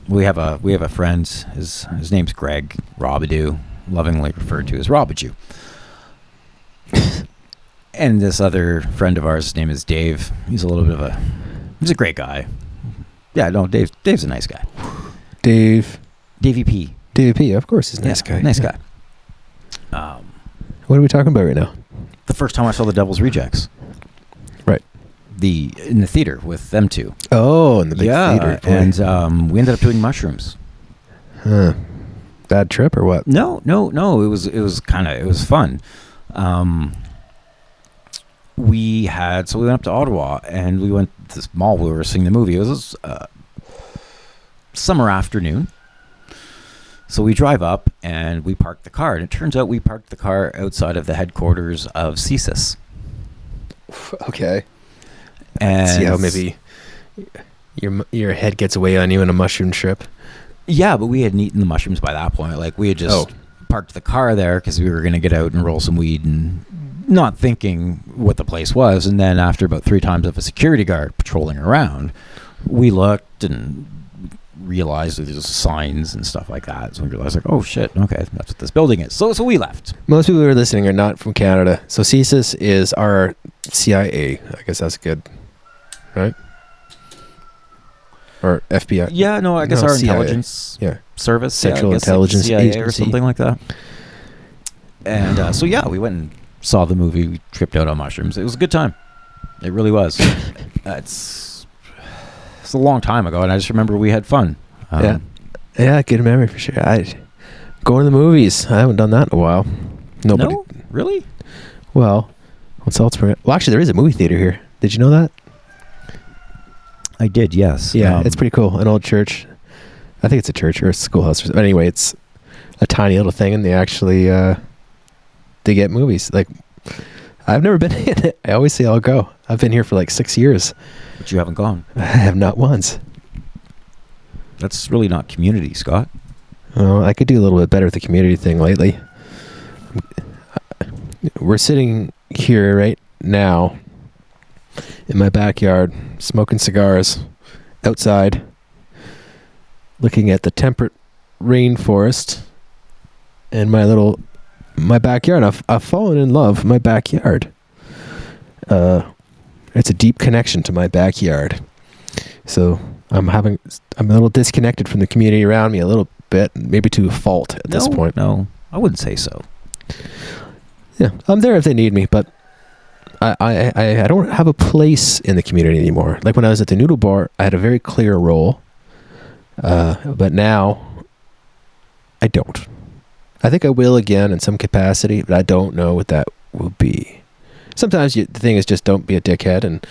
we have a friend. His name's Greg Robadoo, lovingly referred to as Robadoo. And this other friend of ours, his name is Dave. He's a great guy. Yeah, no, Dave's a nice guy. Davey P, of course, he's a nice guy. Nice guy. What are we talking about right now? The first time I saw the Devil's Rejects. Right. In the theater with them two. Oh, in the big theater. Boy. And we ended up doing mushrooms. Huh. Bad trip or what? No. It was fun. We went up to Ottawa and we went to this mall. We were seeing the movie. It was summer afternoon. So we drive up and we park the car, and it turns out we parked the car outside of the headquarters of CSIS. Okay. And see how maybe your head gets away on you in a mushroom trip. Yeah, but we hadn't eaten the mushrooms by that point. Like, we had just parked the car there because we were going to get out and roll some weed, and not thinking what the place was. And then after about 3 times of a security guard patrolling around, we looked and realized that there's signs and stuff like that. So we realized, like, oh shit, okay, that's what this building is. So we left. Most people who are listening are not from Canada. So CSIS is our CIA. I guess that's good, right? Or FBI. Yeah, no, I guess our CIA. Intelligence Service. Central I guess Intelligence CIA Agency. or something like that. And we went and saw the movie. We tripped out on mushrooms. It was a good time. It really was. It's a long time ago, and I just remember we had fun. Yeah, good memory for sure. Going to the movies. I haven't done that in a while. Nobody. No? Really? Well, what's else? Well, actually, there is a movie theater here. Did you know that? I did, yes. Yeah, it's pretty cool. An old church. I think it's a church or a schoolhouse. But anyway, it's a tiny little thing, and they actually they get movies. Like, I've never been in it. I always say I'll go. I've been here for like 6 years. But you haven't gone. I have not once. That's really not community, Scott. Oh, I could do a little bit better with the community thing lately. We're sitting here right now in my backyard, smoking cigars outside, looking at the temperate rainforest and my backyard. I've fallen in love with my backyard. It's a deep connection to my backyard. So I'm a little disconnected from the community around me a little bit, maybe to a fault at this point. No, I wouldn't say so. Yeah, I'm there if they need me, but I don't have a place in the community anymore. Like when I was at the Noodle Bar, I had a very clear role, but now I don't. I think I will again in some capacity, but I don't know what that will be. Sometimes the thing is just don't be a dickhead and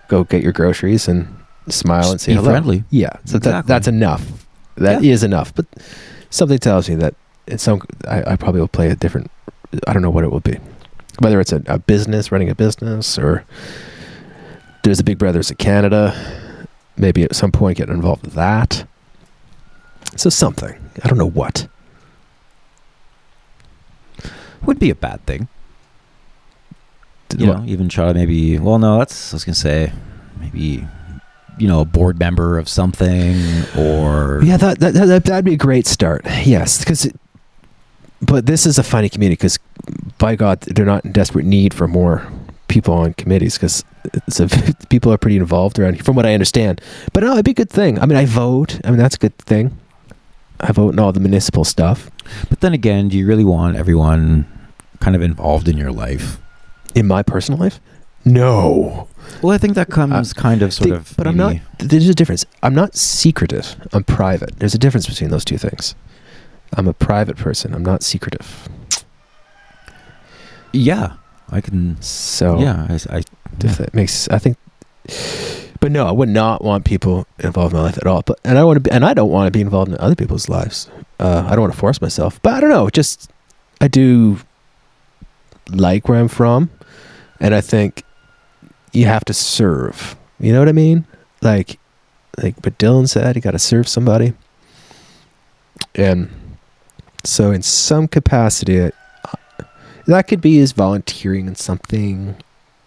go get your groceries and smile and say hello. Be friendly. Yeah, so exactly. that's enough. That is enough. But something tells me that I probably will play a different. I don't know what it will be. Whether it's a business, running a business, or there's a Big Brothers of Canada. Maybe at some point get involved with that. So something. I don't know what. Would be a bad thing. You know, even try to maybe. Well, no, I was gonna say maybe. A board member of something, or yeah, that'd be a great start. Yes, but this is a funny community because, by God, they're not in desperate need for more people on committees because people are pretty involved around here, from what I understand. But no, it'd be a good thing. I mean, I vote. I mean, that's a good thing. I vote in all the municipal stuff. But then again, do you really want everyone kind of involved in your life? In my personal life? No. Well, I think that comes But I'm not. There's a difference. I'm not secretive. I'm private. There's a difference between those two things. I'm a private person. I'm not secretive. Yeah, I can. So yeah, if that makes. I think. But no, I would not want people involved in my life at all. But I don't want to be involved in other people's lives. I don't want to force myself. But I don't know. Just I do like where I'm from, and I think. You have to serve. You know what I mean? Like what Dylan said, you got to serve somebody. And so in some capacity, that could be as volunteering in something,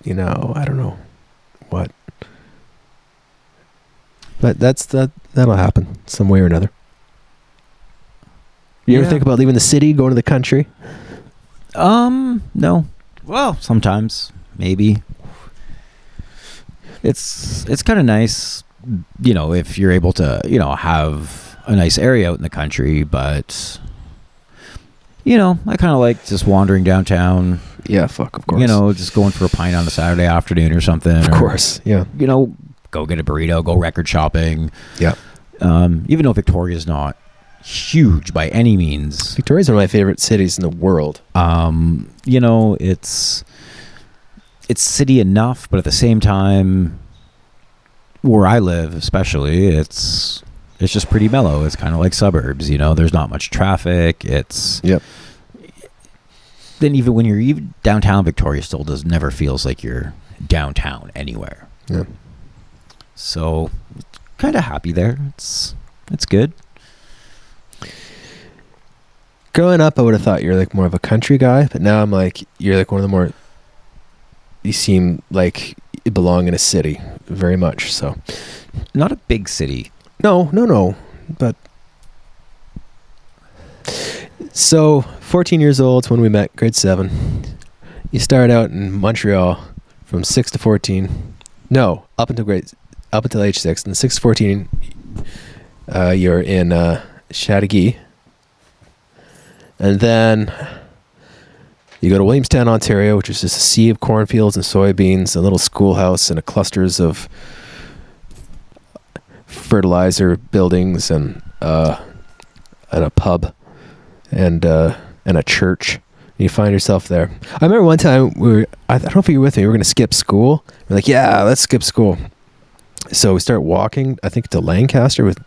I don't know what. But that'll happen some way or another. You ever think about leaving the city, going to the country? No. Well, sometimes, maybe. It's kind of nice, if you're able to, have a nice area out in the country, but, I kind of like just wandering downtown. Yeah, of course. Just going for a pint on a Saturday afternoon or something. Of course, yeah. Go get a burrito, go record shopping. Yeah. Even though Victoria's not huge by any means. Victoria's one of my favorite cities in the world. It's city enough, but at the same time, where I live, especially, it's just pretty mellow. It's kind of like suburbs, There's not much traffic. Yep. Then even when you're downtown, Victoria still never feels like you're downtown anywhere. Yeah. So, kind of happy there. It's good. Growing up, I would have thought you're like more of a country guy, but now I'm like you're like one of the more. You seem like you belong in a city very much. So, not a big city. No. But so 14 years old is when we met, grade 7. You started out in Montreal from 6 to 14. No, up until age 6. And 6 to 14, you're in Chateauguay. And then you go to Williamstown, Ontario, which is just a sea of cornfields and soybeans, a little schoolhouse and clusters of fertilizer buildings and a pub and a church. You find yourself there. I remember one time I don't know if you were with me, we were going to skip school. We're like, yeah, let's skip school. So we start walking, I think, to Lancaster with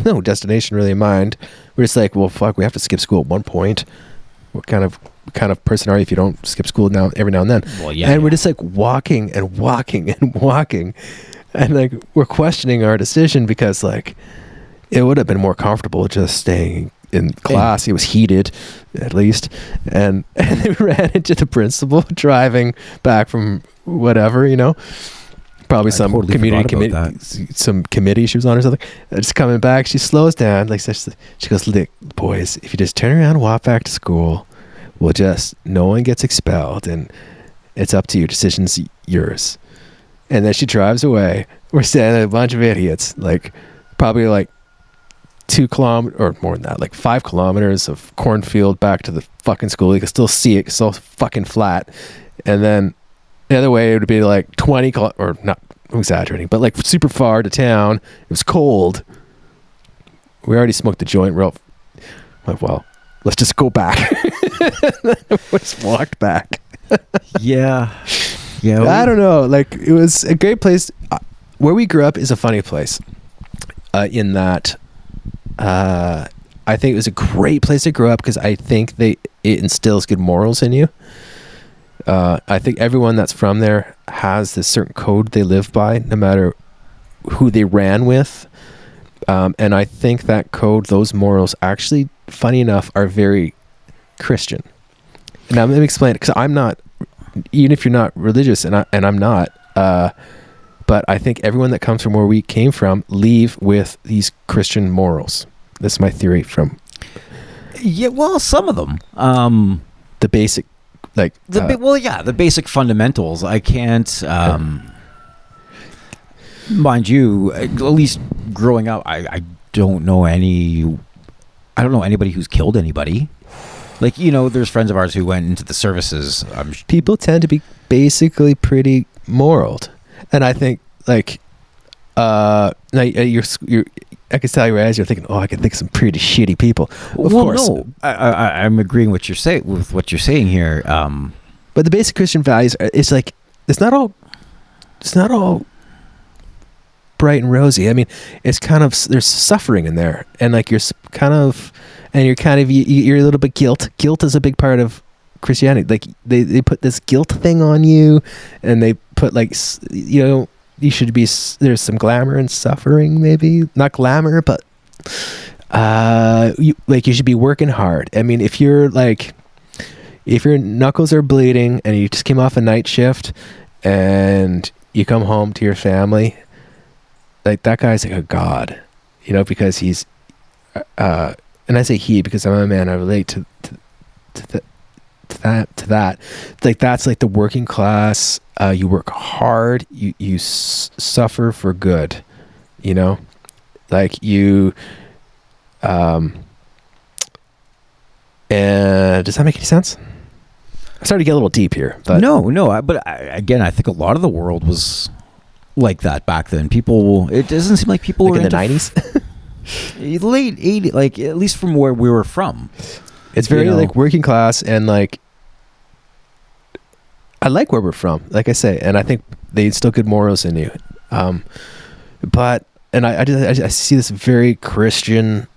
no destination really in mind. We're just like, well, fuck, we have to skip school at one point. What kind of person are you if you don't skip school every now and then? Well, yeah. And we're just like walking and walking and walking. And like we're questioning our decision because like it would have been more comfortable just staying in class. It was heated, at least, and they ran into the principal driving back from whatever, probably some totally community some committee she was on or something. Just coming back, she slows down, like she goes, "Look, boys, if you just turn around and walk back to school, no one gets expelled, and it's up to you. Decision's yours." And then she drives away. We're standing there, a bunch of idiots, like probably like 2 kilometers or more than that, like 5 kilometers of cornfield back to the fucking school. You can still see it, it's all fucking flat. And then the other way it would be like 20 or not, I'm exaggerating, but like super far to town. It was cold. We already smoked the joint. We're all like, well, let's just go back. We just walked back. Yeah. I don't know. Like, it was a great place. Where we grew up is a funny place. In that, I think it was a great place to grow up because I think it instills good morals in you. I think everyone that's from there has this certain code they live by, no matter who they ran with. And I think that code, those morals, actually, funny enough, are very Christian. Now, let me explain it, because I'm not, even if you're not religious, and I'm not, but I think everyone that comes from where we came from leave with these Christian morals. That's my theory from... Yeah, well, some of them. The basic, like... the basic fundamentals. I can't... mind you, at least growing up, I don't know anybody who's killed anybody. Like, there's friends of ours who went into the services. People tend to be basically pretty moral. And I think, like, now I can tell your eyes, you're thinking, I can think of some pretty shitty people. Of course. No, I'm agreeing with what you're saying here. But the basic Christian values, it's like, it's not all bright and rosy. I mean, it's kind of, there's suffering in there, and like you're a little bit guilt is a big part of Christianity. Like they put this guilt thing on you, and they put like, you should be, there's some glamour and suffering, maybe not glamour, but you should be working hard. I mean, if your knuckles are bleeding and you just came off a night shift and you come home to your family, like that guy's like a god, because he's, and I say he because I'm a man. I relate to that. Like that's like the working class. You work hard. You suffer for good. Like you. And does that make any sense? I started to get a little deep here, but no. But again, I think a lot of the world was like that back then. It doesn't seem like people were in the 90s. Late 80s, like at least from where we were from. It's very like working class, and like I like where we're from, like I say, and I think they instill good morals in you. But I see this very Christian.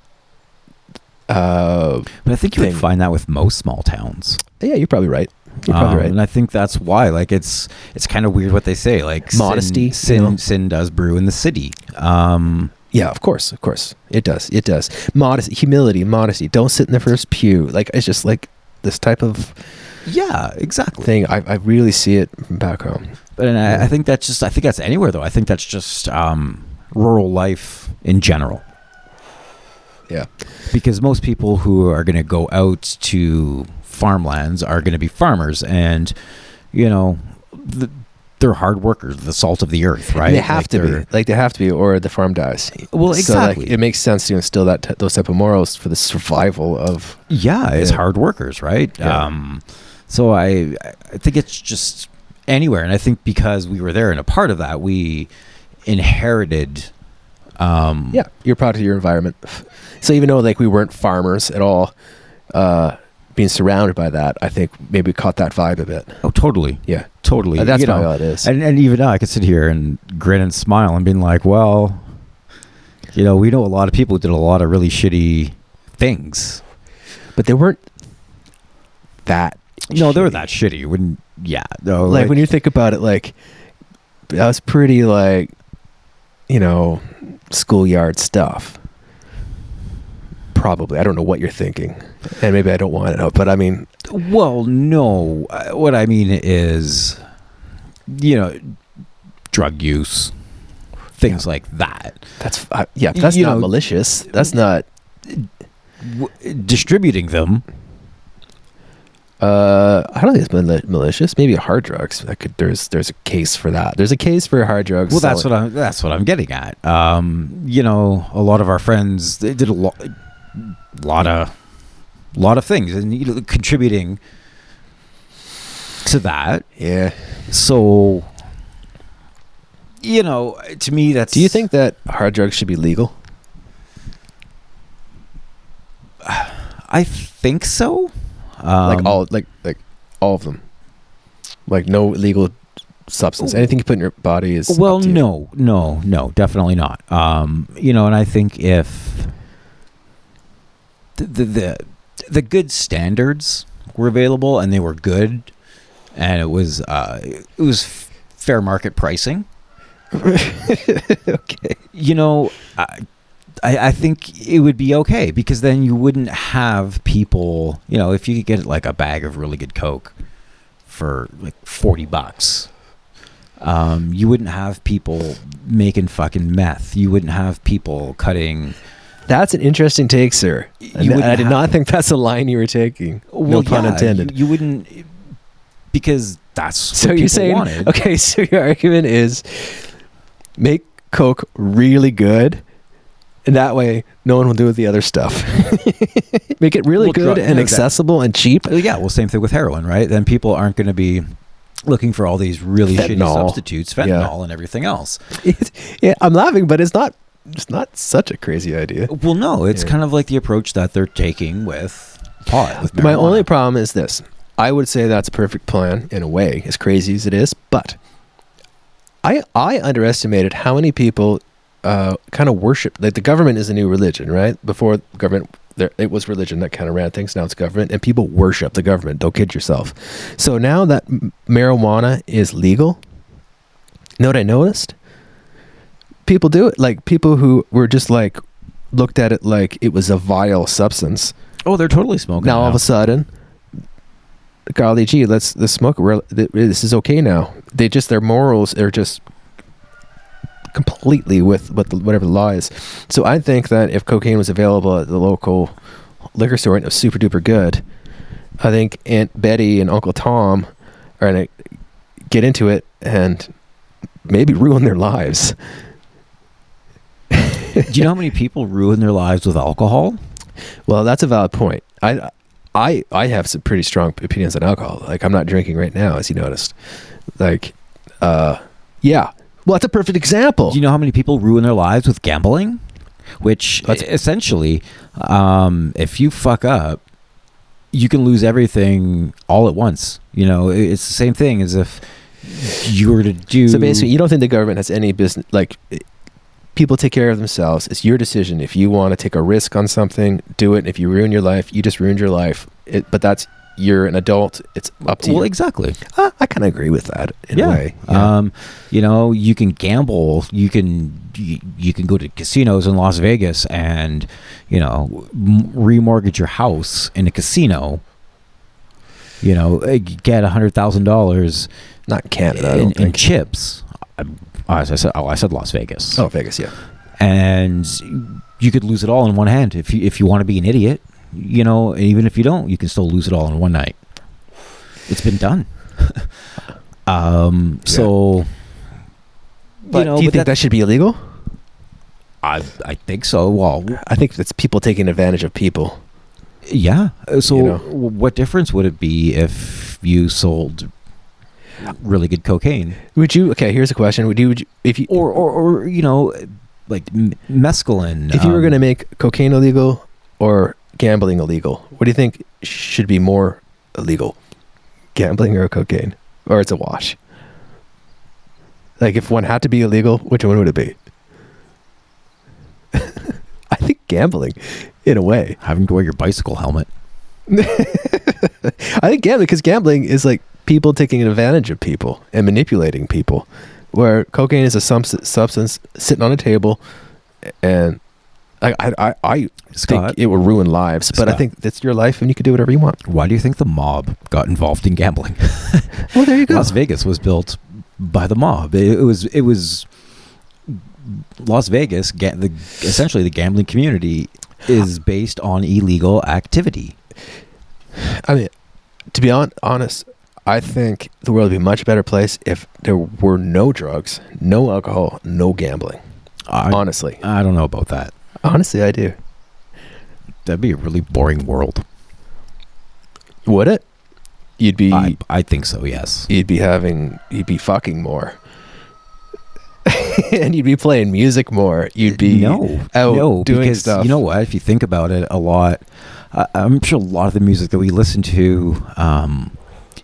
But I think you would find that with most small towns. Yeah, you're probably right. You're probably right. And I think that's why, like, it's kind of weird what they say, like modesty. Sin does brew in the city. Yeah, of course, it does. Modesty, humility, modesty. Don't sit in the first pew. Like it's just like this type of exactly thing. I really see it from back home. But I think that's anywhere though. I think that's just rural life in general. Yeah, because most people who are going to go out to farmlands are going to be farmers, and they're hard workers, the salt of the earth, right? They have to be, or the farm dies. Well, exactly. So, it makes sense to instill those type of morals for the survival of. Yeah, it's hard workers, right? Yeah. So I think it's just anywhere, and I think because we were there and a part of that, we inherited. You're part of your environment. So even though like we weren't farmers at all, being surrounded by that, I think maybe caught that vibe a bit. Oh, totally. Yeah, totally. That's probably all it is. And even now, I could sit here and grin and smile and being like, well, we know a lot of people who did a lot of really shitty things, but they weren't that. No, they were that shitty. When when you think about it, like that was pretty schoolyard stuff. probably. I don't know what you're thinking, and maybe I don't want to know. But I mean, well, no. What I mean is, drug use, things like that. That's That's not malicious. That's not distributing them. I don't think it's malicious. Maybe hard drugs. There's a case for that. There's a case for hard drugs. Well, that's what I'm getting at. A lot of our friends, they did a lot of things, and contributing to that. Yeah. So, to me, that's. Do you think that hard drugs should be legal? I think so. Like all of them, like no illegal substance. Anything you put in your body is well. No, definitely not. And I think if the good standards were available and they were good, and it was fair market pricing. Okay. I think it would be okay, because then you wouldn't have people, if you could get like a bag of really good Coke for like $40, you wouldn't have people making fucking meth. You wouldn't have people cutting. That's an interesting take, sir. I did not think that's a line you were taking. No pun intended. You wouldn't, because that's so what you're people saying, wanted. Okay, so your argument is make Coke really good, and that way no one will do the other stuff. Make it really good and accessible and cheap. Yeah, well, same thing with heroin, right? Then people aren't going to be looking for all these really shitty substitutes, fentanyl and everything else. I'm laughing, but it's not such a crazy idea. Well, no, it's kind of like the approach that they're taking with pot. With my only problem is this. I would say that's a perfect plan in a way, as crazy as it is, but I underestimated how many people kind of worship. Like, the government is a new religion, right? Before government, it was religion that kind of ran things. Now it's government, and people worship the government. Don't kid yourself. So now that marijuana is legal, you know what I noticed? People do it. Like, people who were just like looked at it like it was a vile substance. Oh, they're totally smoking. Now all of a sudden, golly gee, let's smoke. This is okay now. Their morals are just completely with whatever the law is. So I think that if cocaine was available at the local liquor store and it was super duper good, I think Aunt Betty and Uncle Tom are gonna get into it and maybe ruin their lives. Do you know how many people ruin their lives with alcohol? Well, that's a valid point. I have some pretty strong opinions on alcohol. Like, I'm not drinking right now, as you noticed. Like, yeah. Well, that's a perfect example. Do you know how many people ruin their lives with gambling? Which essentially, if you fuck up, you can lose everything all at once. It's the same thing as if you were to do. So basically, you don't think the government has any business, like, people take care of themselves. It's your decision. If you want to take a risk on something, do it. If you ruin your life, you just ruined your life. But you're an adult. It's up to you. Well, exactly. I kind of agree with that in a way. Yeah. You can gamble. You can go to casinos in Las Vegas and, remortgage your house in a casino. Get $100,000. Not Canada. In chips. I said Las Vegas. Oh, Vegas, yeah. And you could lose it all in one hand if you want to be an idiot. Even if you don't, you can still lose it all in one night. It's been done. So, but do you think that should be illegal? I think so. Well, I think it's people taking advantage of people. Yeah. So, what difference would it be if you sold really good cocaine? Would you? Okay, here's a question. Would you if you or like mescaline? If you were going to make cocaine illegal or gambling illegal, what do you think should be more illegal, gambling or cocaine, or it's a wash? Like, if one had to be illegal, which one would it be? I think gambling, in a way. Having to wear your bicycle helmet. I think gambling, because gambling is like people taking advantage of people and manipulating people, where cocaine is a substance sitting on a table and I Scott? think it will ruin lives, but I Scott. think that's your life and you can do whatever you want. Why do you think the mob got involved in gambling? Well, there you go. Las Vegas was built by the mob. It was Las Vegas. Essentially, the gambling community is based on illegal activity. I mean, to be honest, I think the world would be a much better place if there were no drugs, no alcohol, no gambling. Honestly. I don't know about that. Honestly, I do. That'd be a really boring world. Would it? You'd be... I think so, yes. You'd be fucking more. And you'd be playing music more. You'd be doing because stuff. You know what? If you think about it a lot, I'm sure a lot of the music that we listen to,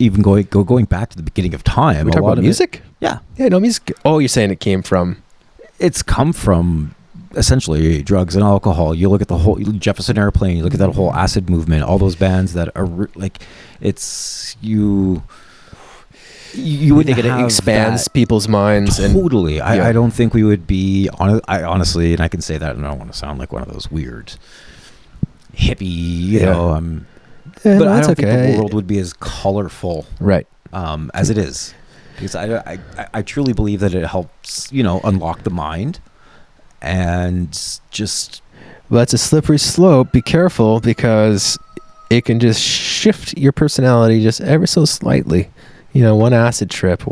even going back to the beginning of time. We talk about music? Yeah. Yeah, no music. Oh, you're saying it came from... It's come from essentially drugs and alcohol. You look at the whole Jefferson Airplane, you look at that whole acid movement, all those bands that are like, it's you wouldn't think it have expands that. people's minds. Totally. Yeah. I don't think we would be honestly, and I can say that, and I don't want to sound like one of those weird hippie, Yeah, but no, I don't that's think okay. the world would be as colorful, Right. as it is. Because I truly believe that it helps, unlock the mind and just... Well, it's a slippery slope. Be careful, because it can just shift your personality just ever so slightly. One acid trip,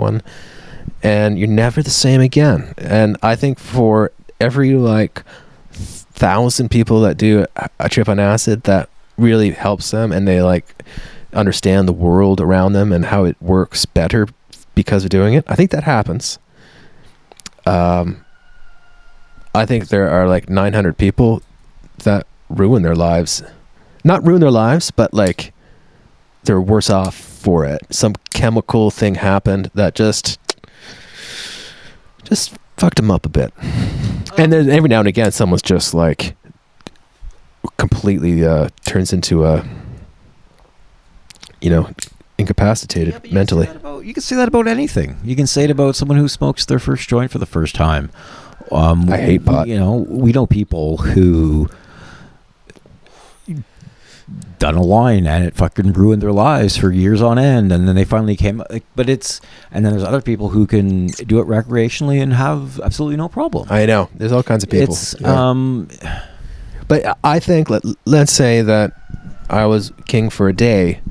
and you're never the same again. And I think for every 1,000 people that do a trip on acid, that really helps them, and they understand the world around them and how it works better because of doing it. I think that happens. I think there are 900 people that ruin their lives. Not ruin their lives, but they're worse off for it. Some chemical thing happened that just fucked them up a bit. And then every now and again, someone's just completely turns into a, incapacitated mentally. You can say that about anything. You can say it about someone who smokes their first joint for the first time. I hate pot. We know people who done a line and it fucking ruined their lives for years on end, and then they finally came. And then there's other people who can do it recreationally and have absolutely no problem. I know. There's all kinds of people. But I think let's say that I was king for a day.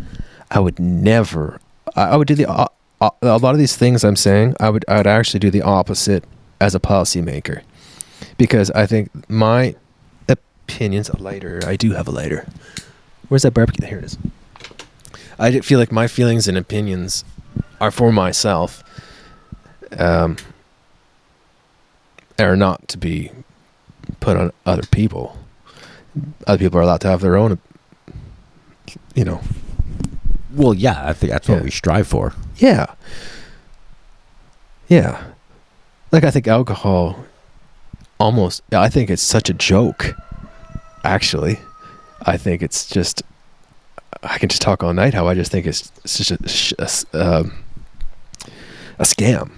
I would never. I would do a lot of these things I'm saying. I would actually do the opposite as a policymaker, because I think my opinions. A lighter. I do have a lighter. Where's that barbecue? Here it is. I feel like my feelings and opinions are for myself, are not to be put on other people. Other people are allowed to have their own, Well, yeah, I think that's what we strive for. Yeah. Yeah. I think alcohol I think it's such a joke, actually. I think it's just, I can just talk all night how I just think it's such a scam.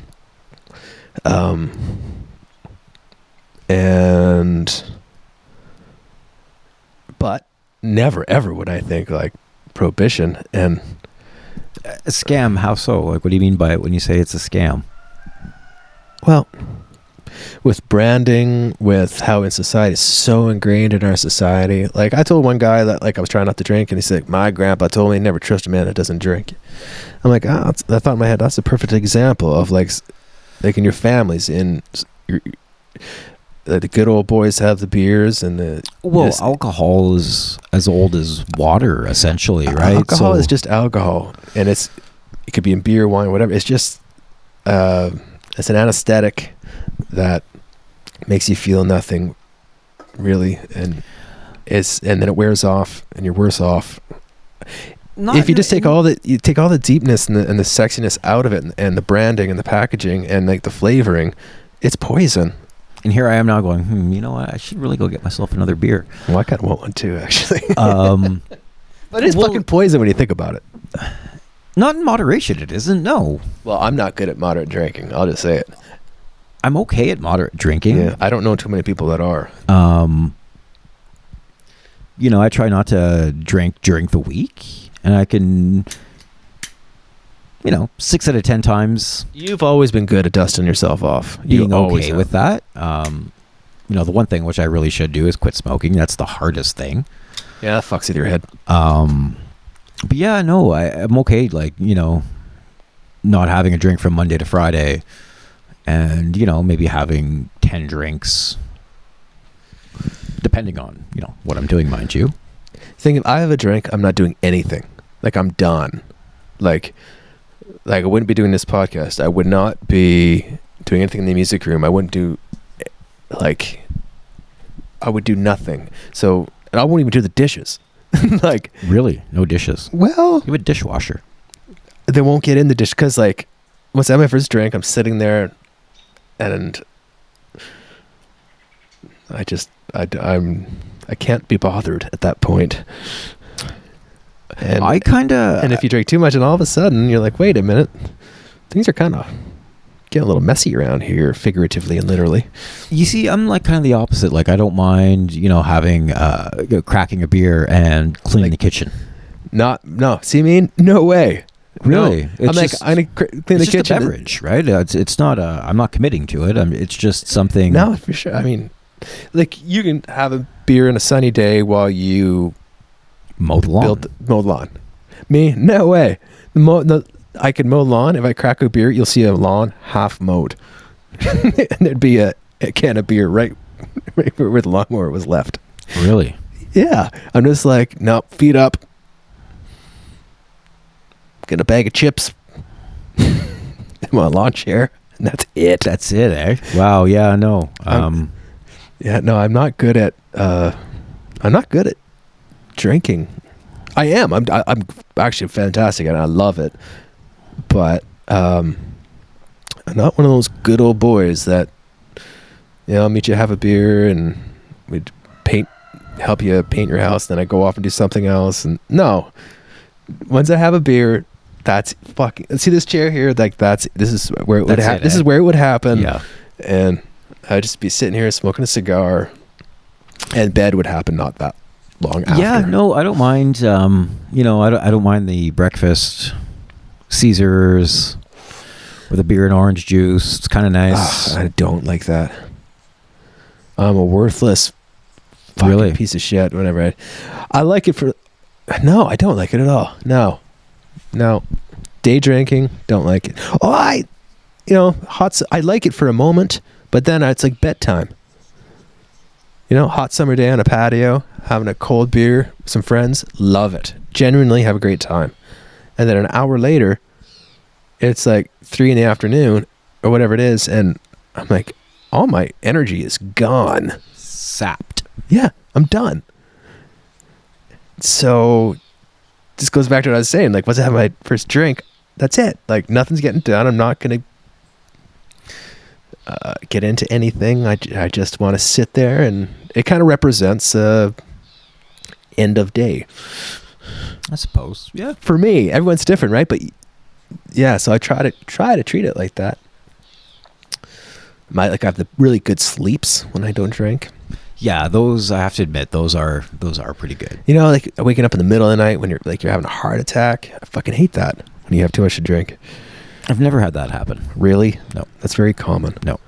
But never ever would I think prohibition and A scam? How so? What do you mean by it when you say it's a scam? Well, with branding, with how in society is so ingrained in our society. I told one guy that I was trying not to drink, and he said, my grandpa told me never trust a man that doesn't drink. I'm I thought in my head, that's a perfect example of in your families, in the good old boys have the beers and the... Well, alcohol is as old as water, essentially, right? Alcohol is just alcohol, and it could be in beer, wine, whatever. It's just it's an anesthetic that makes you feel nothing, really, and then it wears off, and you're worse off. If you just take all the deepness and the sexiness out of it, and the branding and the packaging and the flavoring, it's poison. And here I am now going, you know what? I should really go get myself another beer. Well, I kind of want one too, actually. But it's fucking poison when you think about it. Not in moderation, it isn't. No. Well, I'm not good at moderate drinking. I'll just say it. I'm okay at moderate drinking. Yeah, I don't know too many people that are. I try not to drink during the week, and I can, 6 out of 10 times. You've always been good at dusting yourself off. Being okay with that. The one thing which I really should do is quit smoking. That's the hardest thing. Yeah, that fucks with your head. But yeah, no, I'm okay. Like, not having a drink from Monday to Friday, and maybe having 10 drinks, depending on what I'm doing, mind you. Think if I have a drink, I'm not doing anything. Like, I'm done. Like I wouldn't be doing this podcast. I would not be doing anything in the music room. I wouldn't do I would do nothing. So, and I won't even do the dishes. Like, really, no dishes. Well, you have a dishwasher. They won't get in the dish because, like, once I have my first drink, I'm sitting there, and I can't be bothered at that point. And and if you drink too much, and all of a sudden you're like, wait a minute, things are kind of getting a little messy around here, figuratively and literally. You see, I'm like kind of the opposite. Like, I don't mind, having cracking a beer and cleaning the kitchen. No, way. Really? No. I'm like, I'm gonna clean the kitchen. It's just a beverage, right? It's not I'm not committing to it. It's just something. No, for sure. I mean, like, you can have a beer on a sunny day while you mow the lawn. Mow the lawn. Me? No way. I could mow lawn. If I crack a beer, you'll see a lawn half mowed. And there'd be a can of beer right where the lawnmower was left. Really? Yeah. I'm just like, nope, feet up. Get a bag of chips. I'm on a lawn chair. And that's it. That's it, eh? Wow, yeah, no. I'm not good at drinking. I am. I'm actually fantastic and I love it. But I'm not one of those good old boys that I'll meet you, have a beer, and we'd help you paint your house, then I go off and do something else. And no. Once I have a beer, that's fucking, see this chair here, like this is where it would happen. This is where it would happen. Yeah. And I'd just be sitting here smoking a cigar, and bed would happen not that long after. Yeah, no, I don't mind. I don't mind the breakfast Caesars with a beer and orange juice. It's kind of nice. I don't like that. I'm a worthless fucking piece of shit. Whenever I like it for. No, I don't like it at all. No. Day drinking, don't like it. Oh, I like it for a moment, but then it's like bedtime. Hot summer day on a patio, having a cold beer with some friends, love it. Genuinely have a great time. And then an hour later, it's like 3 p.m. or whatever it is, and I'm like, all my energy is gone. Sapped. Yeah, I'm done. So this goes back to what I was saying. Like, once I have my first drink, that's it. Like, nothing's getting done. I'm not going to get into anything. I just want to sit there, and it kind of represents end of day. I suppose. Yeah. For me, everyone's different, right? But yeah, so I try to treat it like that. I have the really good sleeps when I don't drink. Yeah, those, I have to admit, those are pretty good. Like waking up in the middle of the night when you're having a heart attack. I fucking hate that when you have too much to drink. I've never had that happen. Really? No. That's very common. No.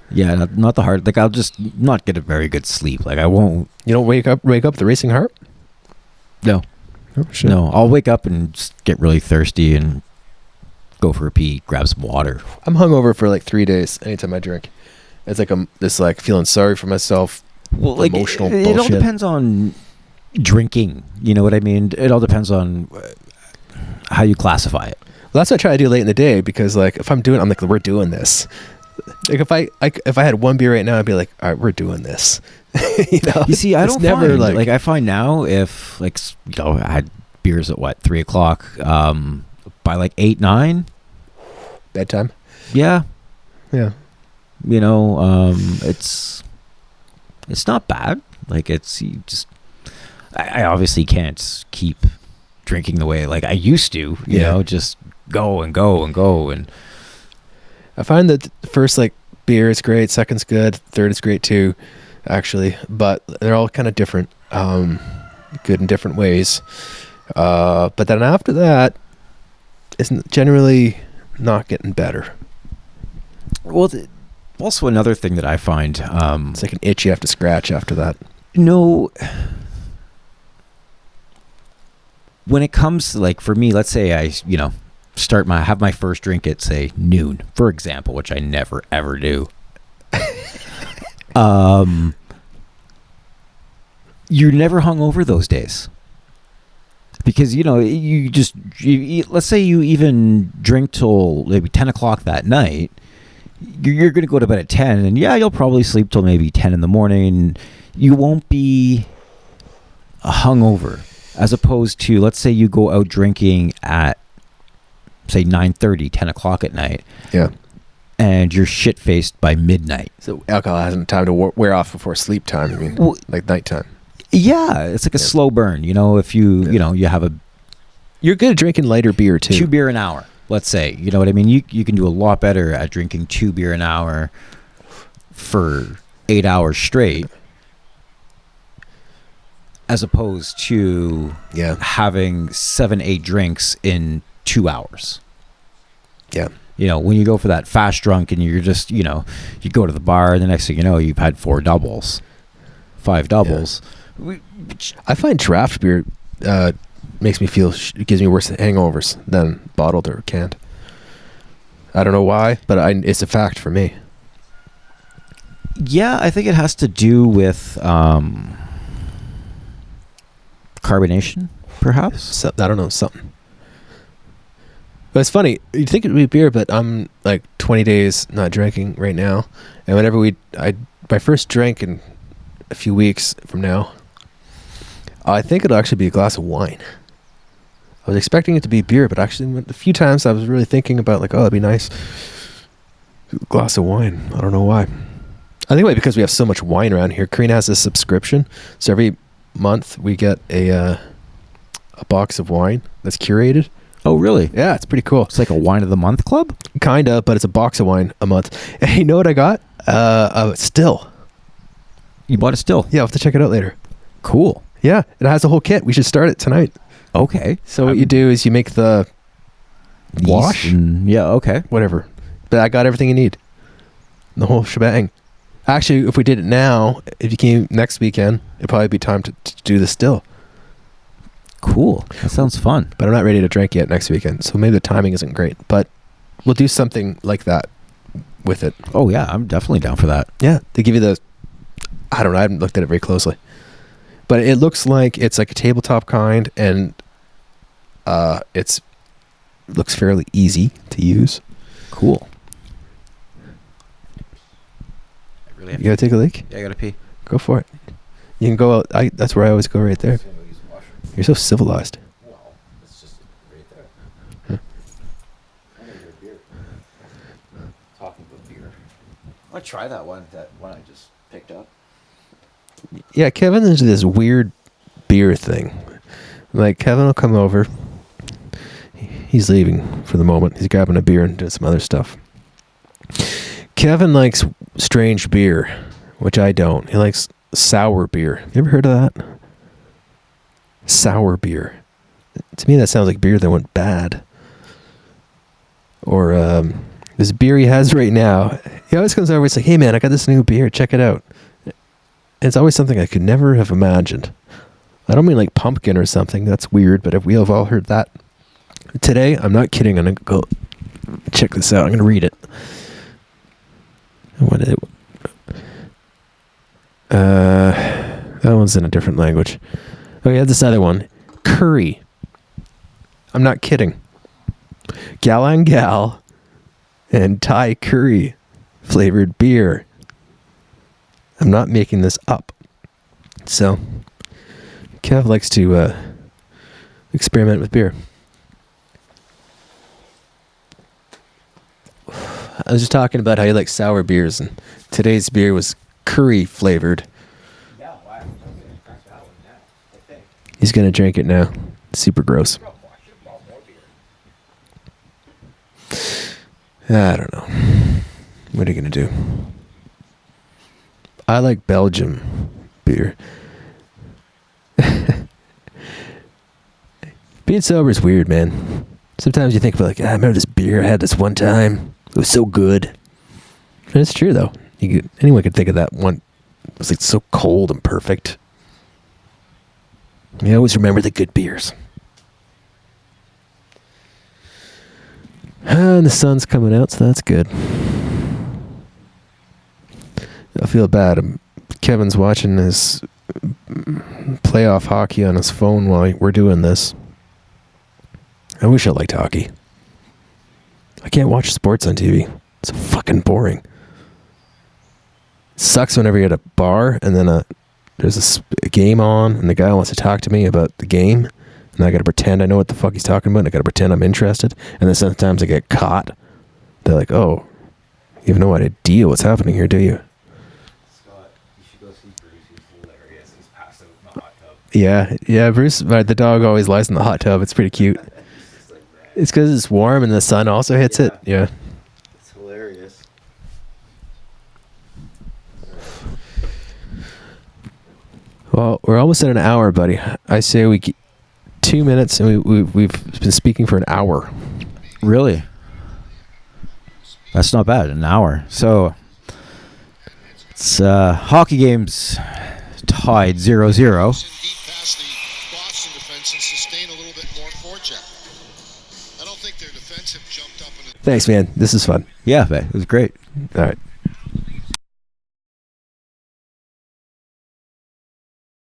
Yeah, not the heart. Like, I'll just not get a very good sleep. Like, I won't. You don't wake up with a racing heart? No. Oh, shit. No, I'll wake up and just get really thirsty and go for a pee, grab some water. I'm hungover for like 3 days anytime I drink. It's like I'm this like feeling sorry for myself. Well, like, emotional it bullshit. all depends on drinking. You know what I mean? It all depends on how you classify it. Well, that's what I try to do late in the day, because like if I'm like, we're doing this. Like if I had one beer right now, I'd be like, all right, we're doing this. You see, I don't find like I find now, if like I had beers at 3:00, by like 8, 9 bedtime. Yeah. It's not bad. Like, I obviously can't keep drinking the way like I used to, you know, just go and go and go. And I find that the first like beer is great, second's good, third is great too. actually, but they're all kind of different, good in different ways. But then after that, isn't generally not getting better. Well, also another thing that I find, It's like an itch you have to scratch after that. no, when it comes to, like, for me, let's say I, have my first drink at, say, noon, for example, which I never ever do. You're never hungover those days. Because, let's say you even drink till maybe 10 o'clock that night, you're going to go to bed at 10, and you'll probably sleep till maybe 10 in the morning. You won't be hungover, as opposed to, let's say you go out drinking at, say, 9:30, 10 o'clock at night. Yeah. And you're shit-faced by midnight. So alcohol hasn't time to wear off before sleep time, I mean, like nighttime. Yeah, it's like a slow burn. If you, you have You're good at drinking lighter beer, too. 2 beer an hour, let's say. You know what I mean? You can do a lot better at drinking 2 beer an hour for 8 hours straight, as opposed to having 7-8 drinks in 2 hours. Yeah. When you go for that fast drunk and you're just, you go to the bar, and the next thing you know, you've had 4 doubles, 5 doubles. Yeah. I find draft beer makes me feel, it gives me worse hangovers than bottled or canned. I don't know why, but it's a fact for me. Yeah, I think it has to do with carbonation, perhaps. So, I don't know, something. But it's funny. You'd think it would be beer, but I'm like 20 days not drinking right now. And whenever my first drink in a few weeks from now, I think it'll actually be a glass of wine. I was expecting it to be beer, but actually a few times I was really thinking about, like, oh, it'd be nice. A glass of wine. I don't know why. I think because we have so much wine around here. Karina has a subscription. So every month we get a box of wine that's curated. Oh, really? Yeah, it's pretty cool. It's like a wine of the month club? Kinda, but it's a box of wine a month. And you know what I got? A still. You bought a still? Yeah, I'll have to check it out later. Cool. Yeah, it has a whole kit. We should start it tonight. Okay. So what you do is you make the wash. Okay. Whatever. But I got everything you need. The whole shebang. Actually, if we did it now, if you came next weekend, it'd probably be time to do the still. Cool. That sounds fun. But I'm not ready to drink yet next weekend, so maybe the timing isn't great. But we'll do something like that with it. Oh, yeah. I'm definitely down for that. Yeah. They give you I don't know. I haven't looked at it very closely. But it looks like it's like a tabletop kind, and it looks fairly easy to use. Cool. You gotta take a leak? Yeah, I gotta pee. Go for it. You can go out. That's where I always go, right there. You're so civilized. Well, it's just right there. Huh? I'm gonna get a beer. Talking about beer. I'll try that one I just picked up. Yeah, Kevin is this weird beer thing. Like, Kevin will come over. He's leaving for the moment. He's grabbing a beer and doing some other stuff. Kevin likes strange beer, which I don't. He likes sour beer. You ever heard of that? Sour beer. To me, that sounds like beer that went bad. Or this beer he has right now. He always comes over and he's like, hey man, I got this new beer. Check it out. It's always something I could never have imagined. I don't mean like pumpkin or something. That's weird, but if we have all heard that. Today, I'm not kidding. I'm going to go check this out. I'm going to read it. What is it? That one's in a different language. Oh, yeah, this other one. Curry. I'm not kidding. Galang Gal and Thai curry flavored beer. I'm not making this up. So, Kev likes to experiment with beer. I was just talking about how he likes sour beers, and today's beer was curry flavored. Yeah, wow. Drink that one now, I think. He's going to drink it now. It's super gross. I don't know. What are you going to do? I like Belgium beer. Being sober is weird, man. Sometimes you think about like, I remember this beer I had this one time. It was so good. And it's true though. Anyone could think of that one. It was like so cold and perfect. You always remember the good beers. And the sun's coming out, so that's good. I feel bad. Kevin's watching his playoff hockey on his phone while we're doing this. I wish I liked hockey. I can't watch sports on TV. It's fucking boring. It sucks whenever you're at a bar and then there's a game on and the guy wants to talk to me about the game and I gotta pretend I know what the fuck he's talking about and I gotta pretend I'm interested, and then sometimes I get caught. They're like, oh, you have no idea what's happening here, do you? Scott, you should go see Bruce. He's hilarious. He's passed out in the hot tub. Yeah, Bruce, the dog always lies in the hot tub. It's pretty cute. It's because it's warm and the sun also hits it. Yeah. It's hilarious. Well, we're almost at an hour, buddy. I say we 2 minutes, and we've been speaking for an hour. Really? That's not bad. An hour. So it's hockey games tied 0-0. I don't think their defense have jumped up. Thanks, man. This is fun. Yeah, it was great. All right.